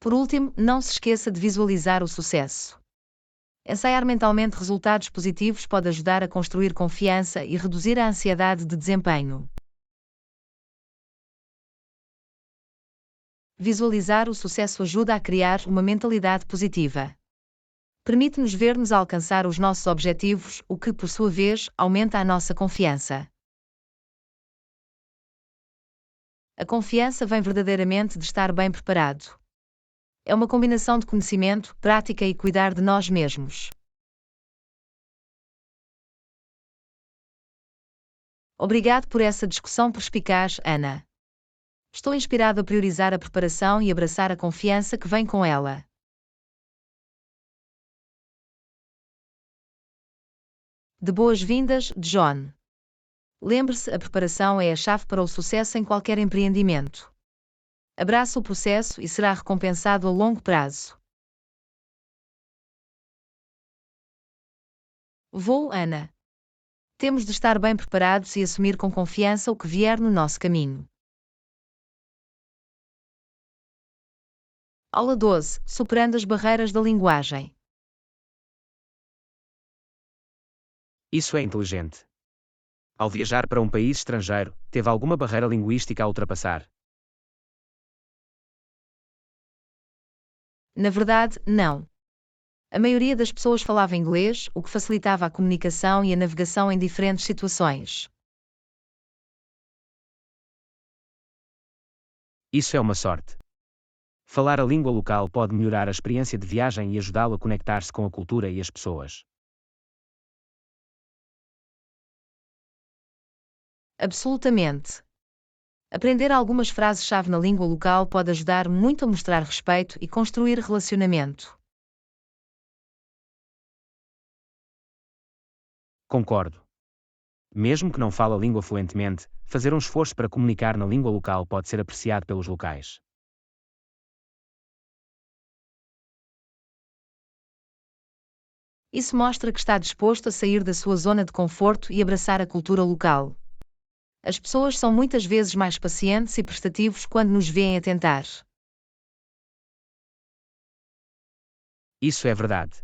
Por último, não se esqueça de visualizar o sucesso. Ensaiar mentalmente resultados positivos pode ajudar a construir confiança e reduzir a ansiedade de desempenho. Visualizar o sucesso ajuda a criar uma mentalidade positiva. Permite-nos ver-nos alcançar os nossos objetivos, o que, por sua vez, aumenta a nossa confiança. A confiança vem verdadeiramente de estar bem preparado. É uma combinação de conhecimento, prática e cuidar de nós mesmos. Obrigado por essa discussão perspicaz, Ana. Estou inspirado a priorizar a preparação e abraçar a confiança que vem com ela. De boas-vindas, John. Lembre-se, a preparação é a chave para o sucesso em qualquer empreendimento. Abraça o processo e será recompensado a longo prazo. Vou, Ana. Temos de estar bem preparados e assumir com confiança o que vier no nosso caminho. Aula 12. Superando as barreiras da linguagem. Isso é inteligente. Ao viajar para um país estrangeiro, teve alguma barreira linguística a ultrapassar? Na verdade, não. A maioria das pessoas falava inglês, o que facilitava a comunicação e a navegação em diferentes situações. Isso é uma sorte. Falar a língua local pode melhorar a experiência de viagem e ajudá-lo a conectar-se com a cultura e as pessoas. Absolutamente. Aprender algumas frases-chave na língua local pode ajudar muito a mostrar respeito e construir relacionamento. Concordo. Mesmo que não fale a língua fluentemente, fazer um esforço para comunicar na língua local pode ser apreciado pelos locais. Isso mostra que está disposto a sair da sua zona de conforto e abraçar a cultura local. As pessoas são muitas vezes mais pacientes e prestativos quando nos veem a tentar. Isso é verdade.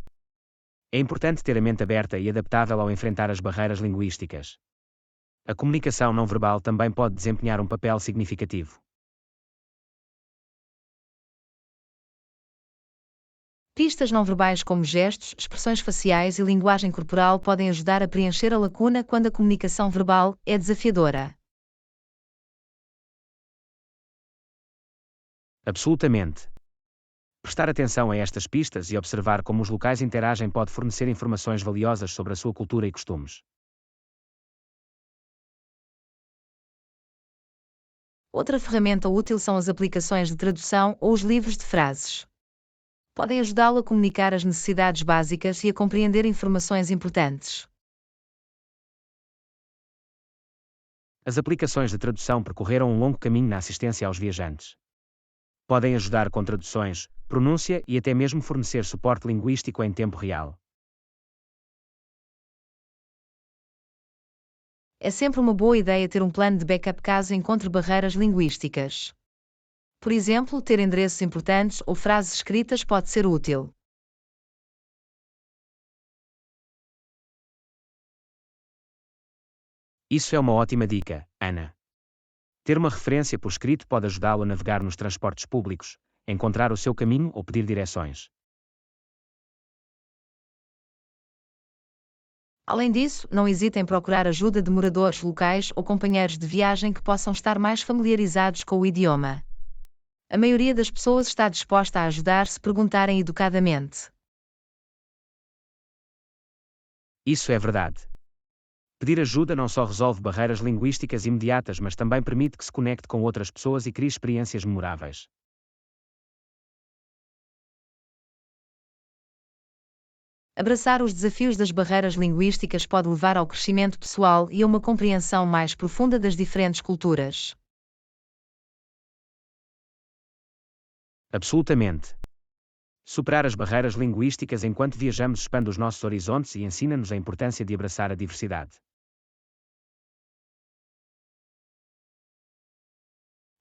É importante ter a mente aberta e adaptável ao enfrentar as barreiras linguísticas. A comunicação não verbal também pode desempenhar um papel significativo. Pistas não verbais como gestos, expressões faciais e linguagem corporal podem ajudar a preencher a lacuna quando a comunicação verbal é desafiadora. Absolutamente. Prestar atenção a estas pistas e observar como os locais interagem pode fornecer informações valiosas sobre a sua cultura e costumes. Outra ferramenta útil são as aplicações de tradução ou os livros de frases. Podem ajudá-lo a comunicar as necessidades básicas e a compreender informações importantes. As aplicações de tradução percorreram um longo caminho na assistência aos viajantes. Podem ajudar com traduções, pronúncia e até mesmo fornecer suporte linguístico em tempo real. É sempre uma boa ideia ter um plano de backup caso encontre barreiras linguísticas. Por exemplo, ter endereços importantes ou frases escritas pode ser útil. Isso é uma ótima dica, Ana. Ter uma referência por escrito pode ajudá-lo a navegar nos transportes públicos, encontrar o seu caminho ou pedir direções. Além disso, não hesite em procurar ajuda de moradores locais ou companheiros de viagem que possam estar mais familiarizados com o idioma. A maioria das pessoas está disposta a ajudar se perguntarem educadamente. Isso é verdade. Pedir ajuda não só resolve barreiras linguísticas imediatas, mas também permite que se conecte com outras pessoas e crie experiências memoráveis. Abraçar os desafios das barreiras linguísticas pode levar ao crescimento pessoal e a uma compreensão mais profunda das diferentes culturas. Absolutamente. Superar as barreiras linguísticas enquanto viajamos expande os nossos horizontes e ensina-nos a importância de abraçar a diversidade.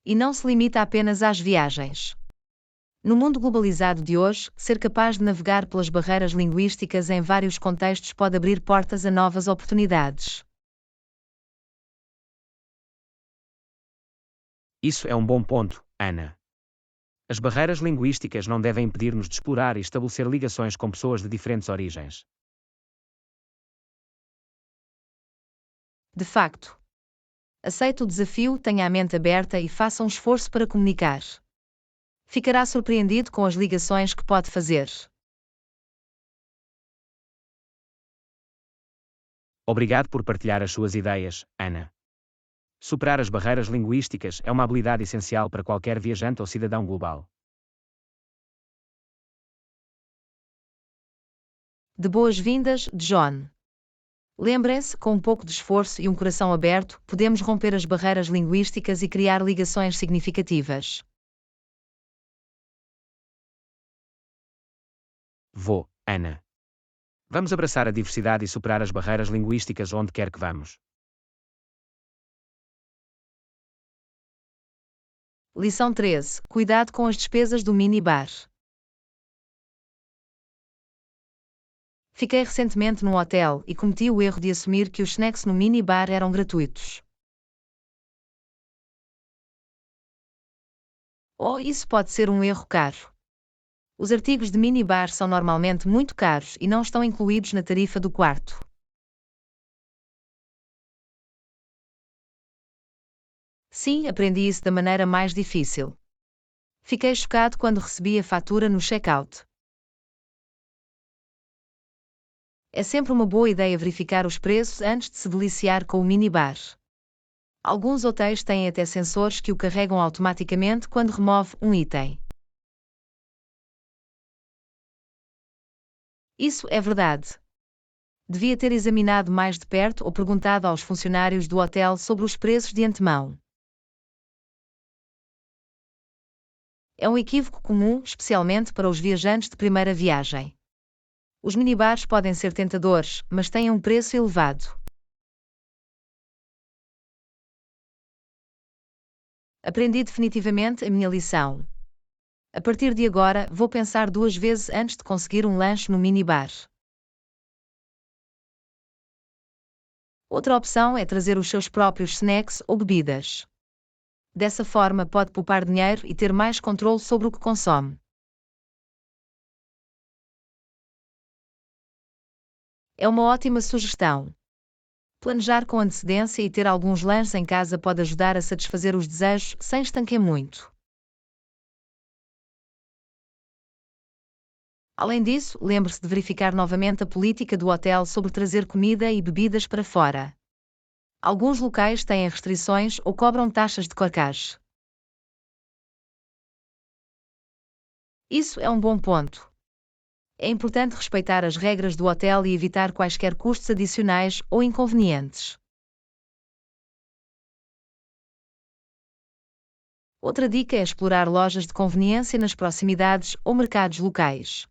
E não se limita apenas às viagens. No mundo globalizado de hoje, ser capaz de navegar pelas barreiras linguísticas em vários contextos pode abrir portas a novas oportunidades. Isso é um bom ponto, Ana. As barreiras linguísticas não devem impedir-nos de explorar e estabelecer ligações com pessoas de diferentes origens. De facto. Aceite o desafio, tenha a mente aberta e faça um esforço para comunicar. Ficará surpreendido com as ligações que pode fazer. Obrigado por partilhar as suas ideias, Ana. Superar as barreiras linguísticas é uma habilidade essencial para qualquer viajante ou cidadão global. De boas-vindas, John. Lembrem-se, com um pouco de esforço e um coração aberto, podemos romper as barreiras linguísticas e criar ligações significativas. Vou, Ana. Vamos abraçar a diversidade e superar as barreiras linguísticas onde quer que vamos. Lição 13. Cuidado com as despesas do minibar. Fiquei recentemente num hotel e cometi o erro de assumir que os snacks no minibar eram gratuitos. Oh, isso pode ser um erro caro. Os artigos de minibar são normalmente muito caros e não estão incluídos na tarifa do quarto. Sim, aprendi isso da maneira mais difícil. Fiquei chocado quando recebi a fatura no checkout. É sempre uma boa ideia verificar os preços antes de se deliciar com o minibar. Alguns hotéis têm até sensores que o carregam automaticamente quando remove um item. Isso é verdade. Devia ter examinado mais de perto ou perguntado aos funcionários do hotel sobre os preços de antemão. É um equívoco comum, especialmente para os viajantes de primeira viagem. Os minibars podem ser tentadores, mas têm um preço elevado. Aprendi definitivamente a minha lição. A partir de agora, vou pensar 2 vezes antes de conseguir um lanche no minibar. Outra opção é trazer os seus próprios snacks ou bebidas. Dessa forma, pode poupar dinheiro e ter mais controle sobre o que consome. É uma ótima sugestão. Planejar com antecedência e ter alguns lanches em casa pode ajudar a satisfazer os desejos sem estanquear muito. Além disso, lembre-se de verificar novamente a política do hotel sobre trazer comida e bebidas para fora. Alguns locais têm restrições ou cobram taxas de corcagem. Isso é um bom ponto. É importante respeitar as regras do hotel e evitar quaisquer custos adicionais ou inconvenientes. Outra dica é explorar lojas de conveniência nas proximidades ou mercados locais.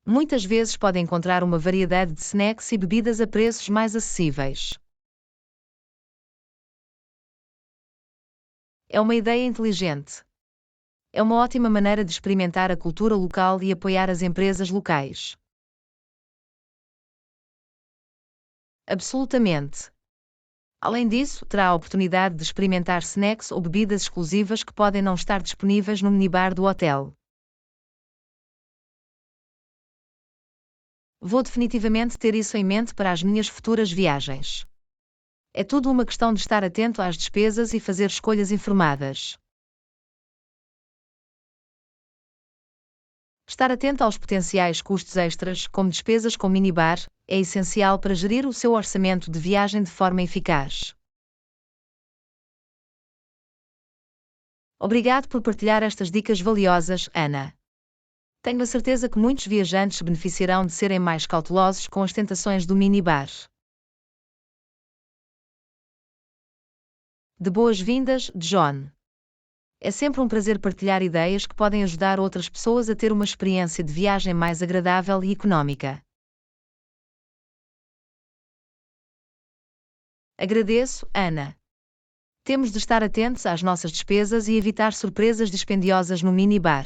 Muitas vezes pode encontrar uma variedade de snacks e bebidas a preços mais acessíveis. É uma ideia inteligente. É uma ótima maneira de experimentar a cultura local e apoiar as empresas locais. Absolutamente. Além disso, terá a oportunidade de experimentar snacks ou bebidas exclusivas que podem não estar disponíveis no minibar do hotel. Vou definitivamente ter isso em mente para as minhas futuras viagens. É tudo uma questão de estar atento às despesas e fazer escolhas informadas. Estar atento aos potenciais custos extras, como despesas com minibar, é essencial para gerir o seu orçamento de viagem de forma eficaz. Obrigado por partilhar estas dicas valiosas, Ana. Tenho a certeza que muitos viajantes beneficiarão de serem mais cautelosos com as tentações do minibar. De boas-vindas, John. É sempre um prazer partilhar ideias que podem ajudar outras pessoas a ter uma experiência de viagem mais agradável e económica. Agradeço, Ana. Temos de estar atentos às nossas despesas e evitar surpresas dispendiosas no minibar.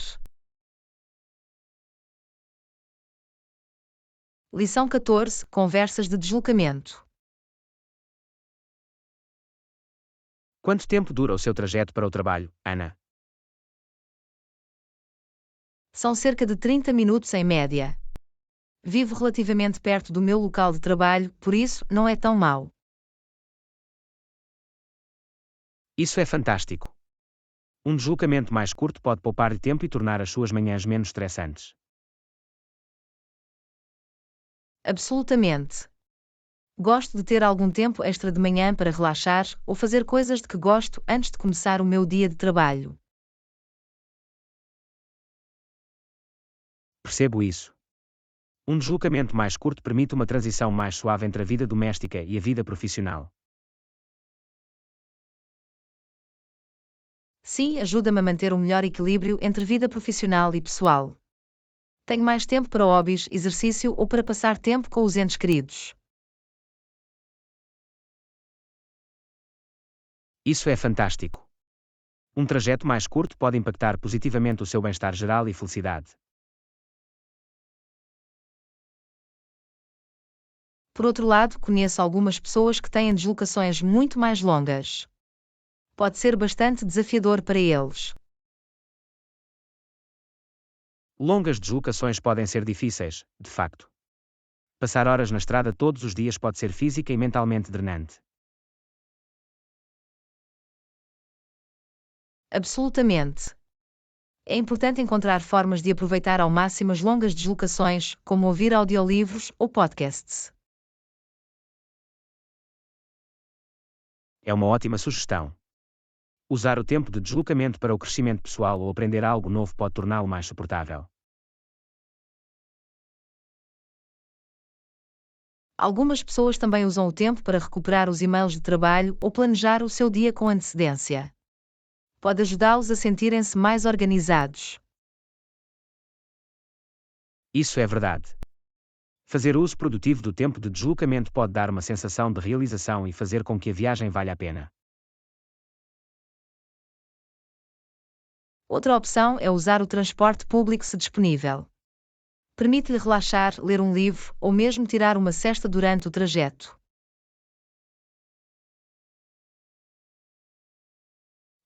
Lição 14. Conversas de deslocamento. Quanto tempo dura o seu trajeto para o trabalho, Ana? São cerca de 30 minutos em média. Vivo relativamente perto do meu local de trabalho, por isso, não é tão mau. Isso é fantástico. Um deslocamento mais curto pode poupar-lhe tempo e tornar as suas manhãs menos estressantes. Absolutamente. Gosto de ter algum tempo extra de manhã para relaxar ou fazer coisas de que gosto antes de começar o meu dia de trabalho. Percebo isso. Um deslocamento mais curto permite uma transição mais suave entre a vida doméstica e a vida profissional. Sim, ajuda-me a manter um melhor equilíbrio entre vida profissional e pessoal. Tenho mais tempo para hobbies, exercício ou para passar tempo com os entes queridos. Isso é fantástico. Um trajeto mais curto pode impactar positivamente o seu bem-estar geral e felicidade. Por outro lado, conheço algumas pessoas que têm deslocações muito mais longas. Pode ser bastante desafiador para eles. Longas deslocações podem ser difíceis, de facto. Passar horas na estrada todos os dias pode ser física e mentalmente drenante. Absolutamente. É importante encontrar formas de aproveitar ao máximo as longas deslocações, como ouvir audiolivros ou podcasts. É uma ótima sugestão. Usar o tempo de deslocamento para o crescimento pessoal ou aprender algo novo pode torná-lo mais suportável. Algumas pessoas também usam o tempo para recuperar os e-mails de trabalho ou planejar o seu dia com antecedência. Pode ajudá-los a sentirem-se mais organizados. Isso é verdade. Fazer uso produtivo do tempo de deslocamento pode dar uma sensação de realização e fazer com que a viagem valha a pena. Outra opção é usar o transporte público se disponível. Permite-lhe relaxar, ler um livro ou mesmo tirar uma siesta durante o trajeto.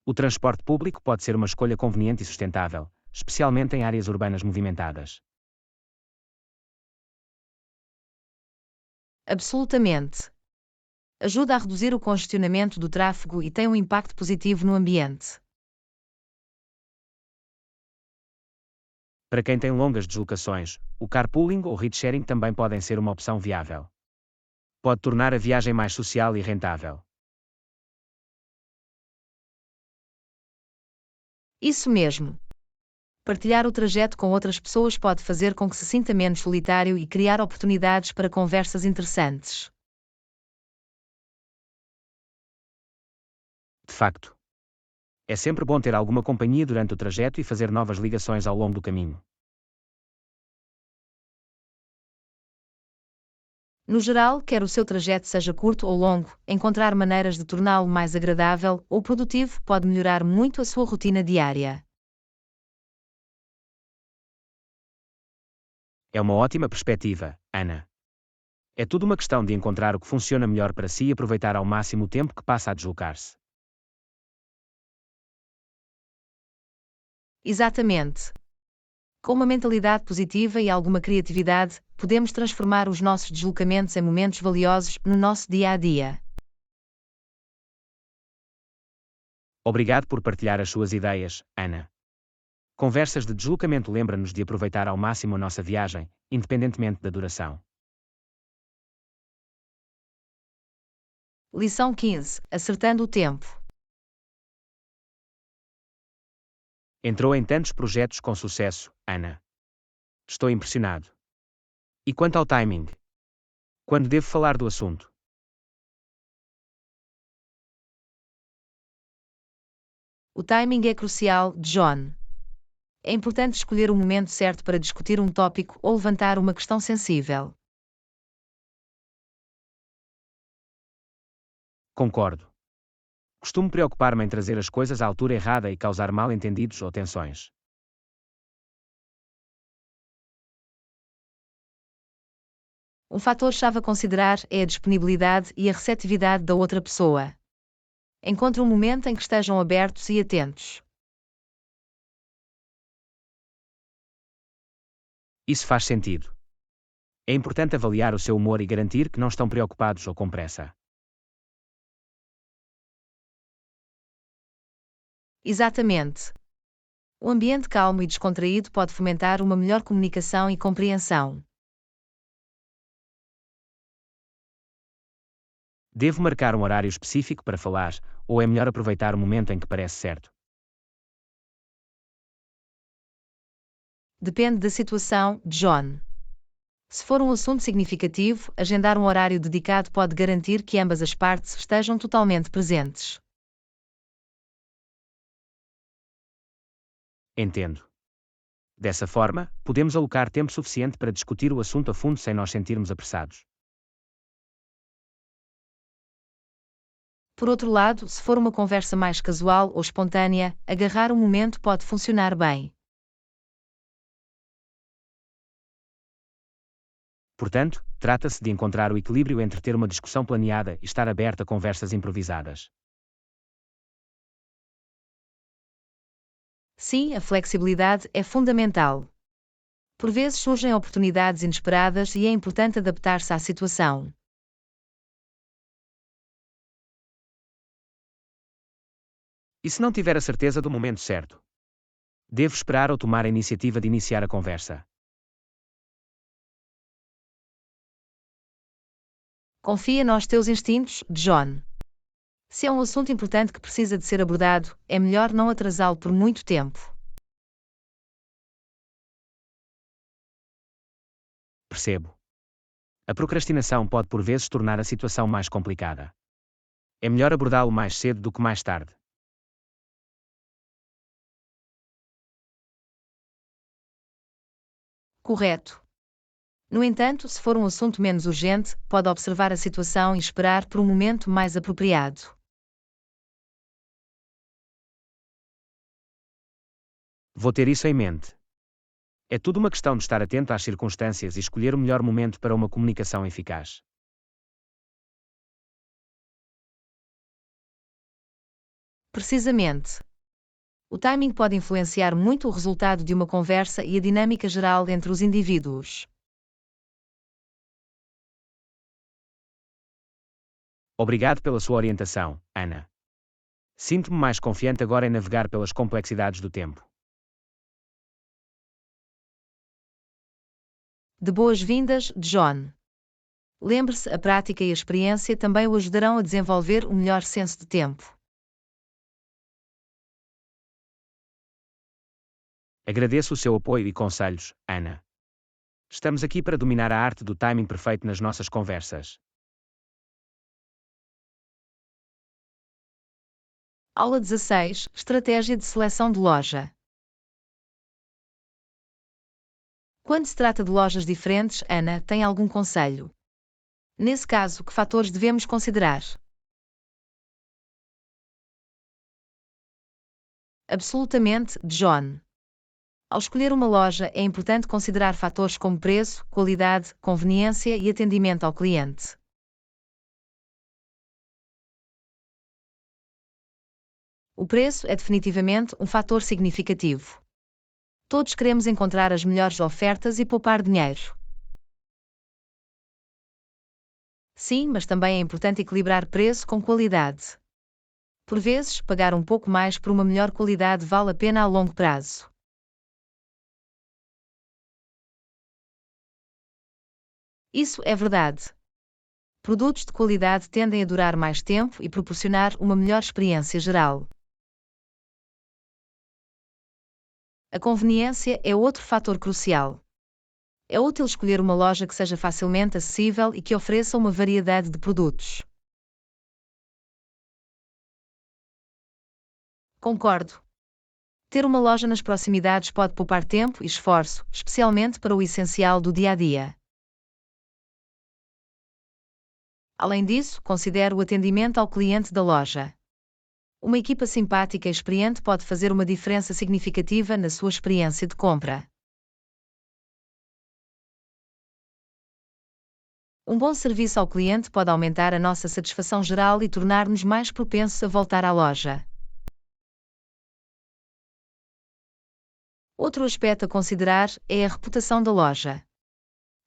O transporte público pode ser uma escolha conveniente e sustentável, especialmente em áreas urbanas movimentadas. Absolutamente. Ajuda a reduzir o congestionamento do tráfego e tem um impacto positivo no ambiente. Para quem tem longas deslocações, o carpooling ou ride-sharing também podem ser uma opção viável. Pode tornar a viagem mais social e rentável. Isso mesmo. Partilhar o trajeto com outras pessoas pode fazer com que se sinta menos solitário e criar oportunidades para conversas interessantes. De facto. É sempre bom ter alguma companhia durante o trajeto e fazer novas ligações ao longo do caminho. No geral, quer o seu trajeto seja curto ou longo, encontrar maneiras de torná-lo mais agradável ou produtivo pode melhorar muito a sua rotina diária. É uma ótima perspectiva, Ana. É tudo uma questão de encontrar o que funciona melhor para si e aproveitar ao máximo o tempo que passa a deslocar-se. Exatamente. Com uma mentalidade positiva e alguma criatividade, podemos transformar os nossos deslocamentos em momentos valiosos no nosso dia a dia. Obrigado por partilhar as suas ideias, Ana. Conversas de deslocamento lembram-nos de aproveitar ao máximo a nossa viagem, independentemente da duração. Lição 15. Acertando o tempo. Entrou em tantos projetos com sucesso, Ana. Estou impressionado. E quanto ao timing? Quando devo falar do assunto? O timing é crucial, John. É importante escolher o momento certo para discutir um tópico ou levantar uma questão sensível. Concordo. Costumo preocupar-me em trazer as coisas à altura errada e causar mal-entendidos ou tensões. Um fator-chave a considerar é a disponibilidade e a receptividade da outra pessoa. Encontre um momento em que estejam abertos e atentos. Isso faz sentido. É importante avaliar o seu humor e garantir que não estão preocupados ou com pressa. Exatamente. Um ambiente calmo e descontraído pode fomentar uma melhor comunicação e compreensão. Devo marcar um horário específico para falar, ou é melhor aproveitar o momento em que parece certo? Depende da situação, John. Se for um assunto significativo, agendar um horário dedicado pode garantir que ambas as partes estejam totalmente presentes. Entendo. Dessa forma, podemos alocar tempo suficiente para discutir o assunto a fundo sem nos sentirmos apressados. Por outro lado, se for uma conversa mais casual ou espontânea, agarrar um momento pode funcionar bem. Portanto, trata-se de encontrar o equilíbrio entre ter uma discussão planeada e estar aberta a conversas improvisadas. Sim, a flexibilidade é fundamental. Por vezes surgem oportunidades inesperadas e é importante adaptar-se à situação. E se não tiver a certeza do momento certo? Devo esperar ou tomar a iniciativa de iniciar a conversa? Confia nos teus instintos, John. Se é um assunto importante que precisa de ser abordado, é melhor não atrasá-lo por muito tempo. Percebo. A procrastinação pode por vezes tornar a situação mais complicada. É melhor abordá-lo mais cedo do que mais tarde. Correto. No entanto, se for um assunto menos urgente, pode observar a situação e esperar por um momento mais apropriado. Vou ter isso em mente. É tudo uma questão de estar atento às circunstâncias e escolher o melhor momento para uma comunicação eficaz. Precisamente. O timing pode influenciar muito o resultado de uma conversa e a dinâmica geral entre os indivíduos. Obrigado pela sua orientação, Ana. Sinto-me mais confiante agora em navegar pelas complexidades do tempo. De boas-vindas, John. Lembre-se, a prática e a experiência também o ajudarão a desenvolver um melhor senso de tempo. Agradeço o seu apoio e conselhos, Ana. Estamos aqui para dominar a arte do timing perfeito nas nossas conversas. Aula 16, Estratégia de seleção de loja. Quando se trata de lojas diferentes, Ana, tem algum conselho? Nesse caso, que fatores devemos considerar? Absolutamente, John. Ao escolher uma loja, é importante considerar fatores como preço, qualidade, conveniência e atendimento ao cliente. O preço é definitivamente um fator significativo. Todos queremos encontrar as melhores ofertas e poupar dinheiro. Sim, mas também é importante equilibrar preço com qualidade. Por vezes, pagar um pouco mais por uma melhor qualidade vale a pena a longo prazo. Isso é verdade. Produtos de qualidade tendem a durar mais tempo e proporcionar uma melhor experiência geral. A conveniência é outro fator crucial. É útil escolher uma loja que seja facilmente acessível e que ofereça uma variedade de produtos. Concordo. Ter uma loja nas proximidades pode poupar tempo e esforço, especialmente para o essencial do dia a dia. Além disso, considere o atendimento ao cliente da loja. Uma equipa simpática e experiente pode fazer uma diferença significativa na sua experiência de compra. Um bom serviço ao cliente pode aumentar a nossa satisfação geral e tornar-nos mais propensos a voltar à loja. Outro aspecto a considerar é a reputação da loja.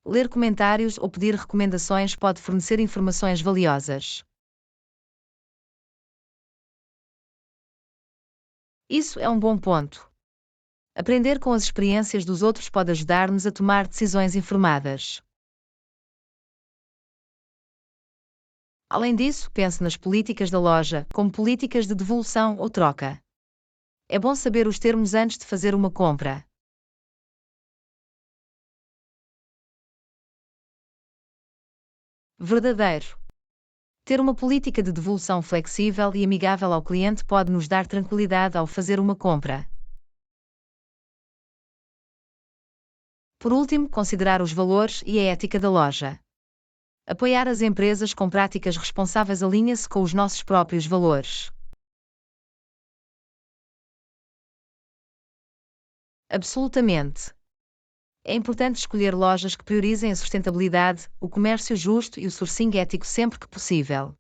Ler comentários ou pedir recomendações pode fornecer informações valiosas. Isso é um bom ponto. Aprender com as experiências dos outros pode ajudar-nos a tomar decisões informadas. Além disso, pense nas políticas da loja, como políticas de devolução ou troca. É bom saber os termos antes de fazer uma compra. Verdadeiro. Ter uma política de devolução flexível e amigável ao cliente pode nos dar tranquilidade ao fazer uma compra. Por último, considerar os valores e a ética da loja. Apoiar as empresas com práticas responsáveis alinha-se com os nossos próprios valores. Absolutamente. É importante escolher lojas que priorizem a sustentabilidade, o comércio justo e o sourcing ético sempre que possível.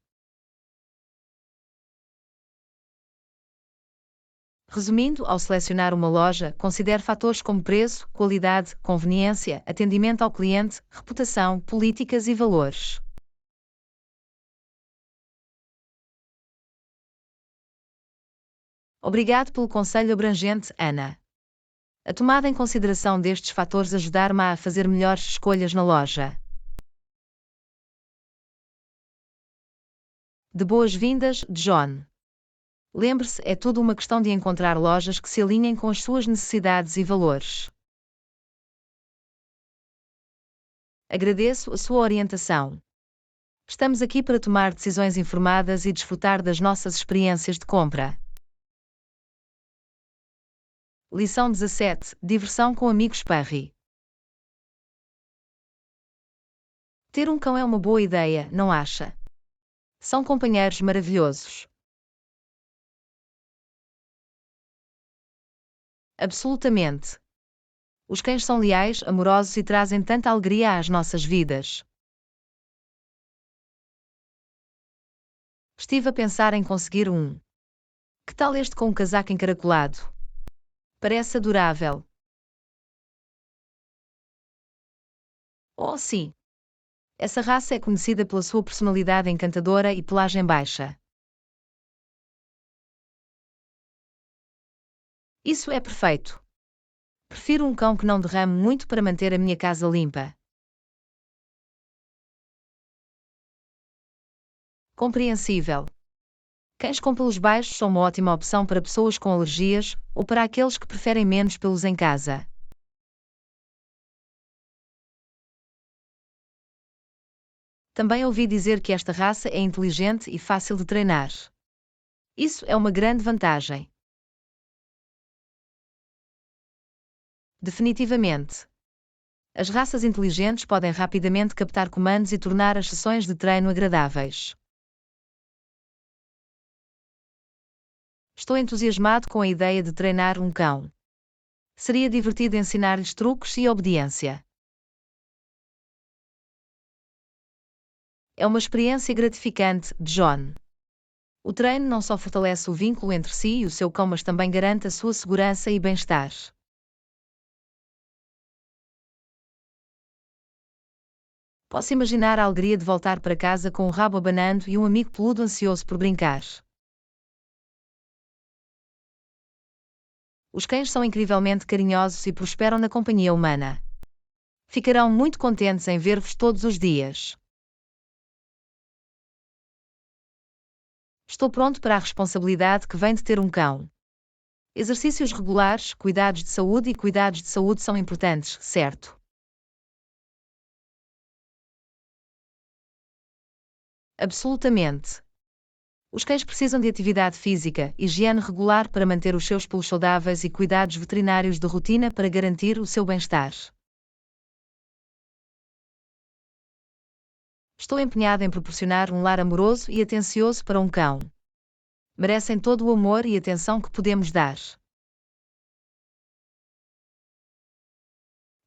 Resumindo, ao selecionar uma loja, considere fatores como preço, qualidade, conveniência, atendimento ao cliente, reputação, políticas e valores. Obrigado pelo conselho abrangente, Ana. A tomada em consideração destes fatores ajudar-me a fazer melhores escolhas na loja. De boas-vindas, John. Lembre-se, é tudo uma questão de encontrar lojas que se alinhem com as suas necessidades e valores. Agradeço a sua orientação. Estamos aqui para tomar decisões informadas e desfrutar das nossas experiências de compra. Lição 17. Diversão com amigos Perry. Ter um cão é uma boa ideia, não acha? São companheiros maravilhosos. Absolutamente. Os cães são leais, amorosos e trazem tanta alegria às nossas vidas. Estive a pensar em conseguir um. Que tal este com um casaco encaracolado? Parece adorável. Oh, sim. Essa raça é conhecida pela sua personalidade encantadora e pelagem baixa. Isso é perfeito. Prefiro um cão que não derrame muito para manter a minha casa limpa. Compreensível. Cães com pelos baixos são uma ótima opção para pessoas com alergias ou para aqueles que preferem menos pelos em casa. Também ouvi dizer que esta raça é inteligente e fácil de treinar. Isso é uma grande vantagem. Definitivamente. As raças inteligentes podem rapidamente captar comandos e tornar as sessões de treino agradáveis. Estou entusiasmado com a ideia de treinar um cão. Seria divertido ensinar-lhes truques e obediência. É uma experiência gratificante, John. O treino não só fortalece o vínculo entre si e o seu cão, mas também garante a sua segurança e bem-estar. Posso imaginar a alegria de voltar para casa com o rabo abanando e um amigo peludo ansioso por brincar. Os cães são incrivelmente carinhosos e prosperam na companhia humana. Ficarão muito contentes em ver-vos todos os dias. Estou pronto para a responsabilidade que vem de ter um cão. Exercícios regulares, cuidados de saúde são importantes, certo? Absolutamente. Os cães precisam de atividade física, higiene regular para manter os seus pelos saudáveis e cuidados veterinários de rotina para garantir o seu bem-estar. Estou empenhado em proporcionar um lar amoroso e atencioso para um cão. Merecem todo o amor e atenção que podemos dar.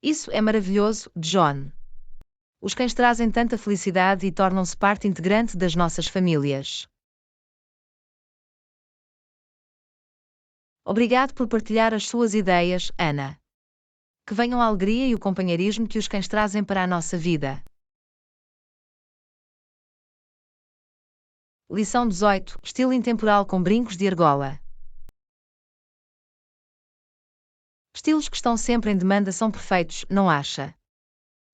Isso é maravilhoso, John. Os cães trazem tanta felicidade e tornam-se parte integrante das nossas famílias. Obrigado por partilhar as suas ideias, Ana. Que venham a alegria e o companheirismo que os cães trazem para a nossa vida. Lição 18. Estilo intemporal com brincos de argola. Estilos que estão sempre em demanda são perfeitos, não acha?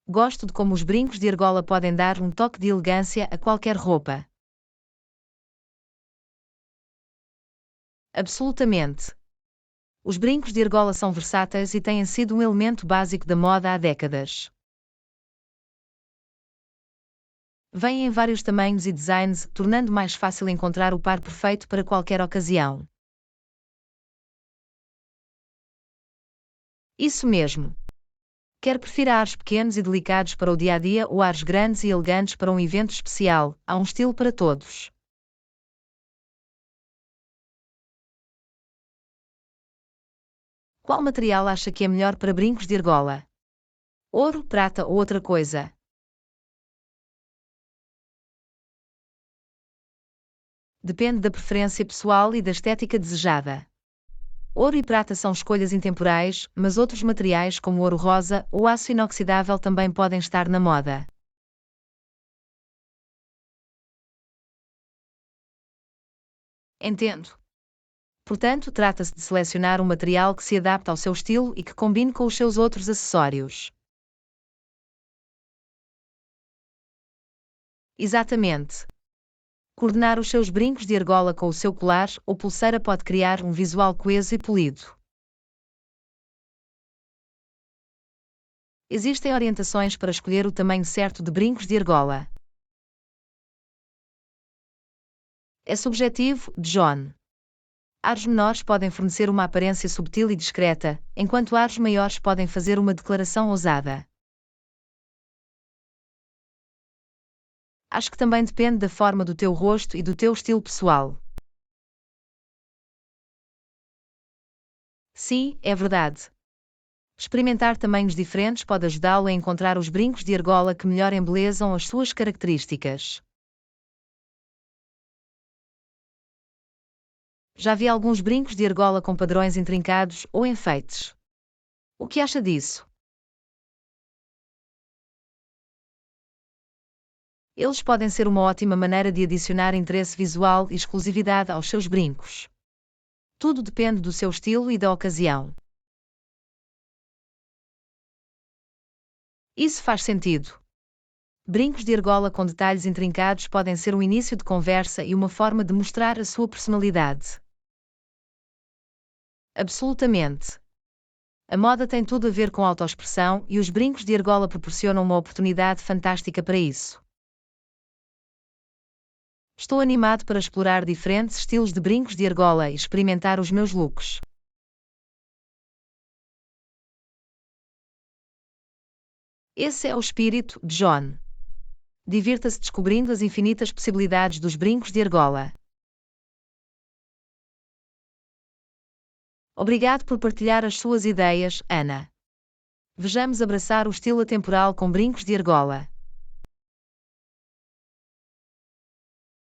Gosto de como os brincos de argola podem dar um toque de elegância a qualquer roupa. Absolutamente. Os brincos de argola são versáteis e têm sido um elemento básico da moda há décadas. Vêm em vários tamanhos e designs, tornando mais fácil encontrar o par perfeito para qualquer ocasião. Isso mesmo. Quer prefira ares pequenos e delicados para o dia-a-dia ou ares grandes e elegantes para um evento especial, há um estilo para todos. Qual material acha que é melhor para brincos de argola? Ouro, prata ou outra coisa? Depende da preferência pessoal e da estética desejada. Ouro e prata são escolhas intemporais, mas outros materiais como ouro rosa ou aço inoxidável também podem estar na moda. Entendo. Portanto, trata-se de selecionar um material que se adapte ao seu estilo e que combine com os seus outros acessórios. Exatamente. Coordenar os seus brincos de argola com o seu colar ou pulseira pode criar um visual coeso e polido. Existem orientações para escolher o tamanho certo de brincos de argola. É subjetivo, John. Aros menores podem fornecer uma aparência subtil e discreta, enquanto aros maiores podem fazer uma declaração ousada. Acho que também depende da forma do teu rosto e do teu estilo pessoal. Sim, é verdade. Experimentar tamanhos diferentes pode ajudá-lo a encontrar os brincos de argola que melhor embelezam as suas características. Já vi alguns brincos de argola com padrões intrincados ou enfeites. O que acha disso? Eles podem ser uma ótima maneira de adicionar interesse visual e exclusividade aos seus brincos. Tudo depende do seu estilo e da ocasião. Isso faz sentido. Brincos de argola com detalhes intrincados podem ser um início de conversa e uma forma de mostrar a sua personalidade. Absolutamente. A moda tem tudo a ver com autoexpressão e os brincos de argola proporcionam uma oportunidade fantástica para isso. Estou animado para explorar diferentes estilos de brincos de argola e experimentar os meus looks. Esse é o espírito, John. Divirta-se descobrindo as infinitas possibilidades dos brincos de argola. Obrigado por partilhar as suas ideias, Ana. Vejamos abraçar o estilo atemporal com brincos de argola.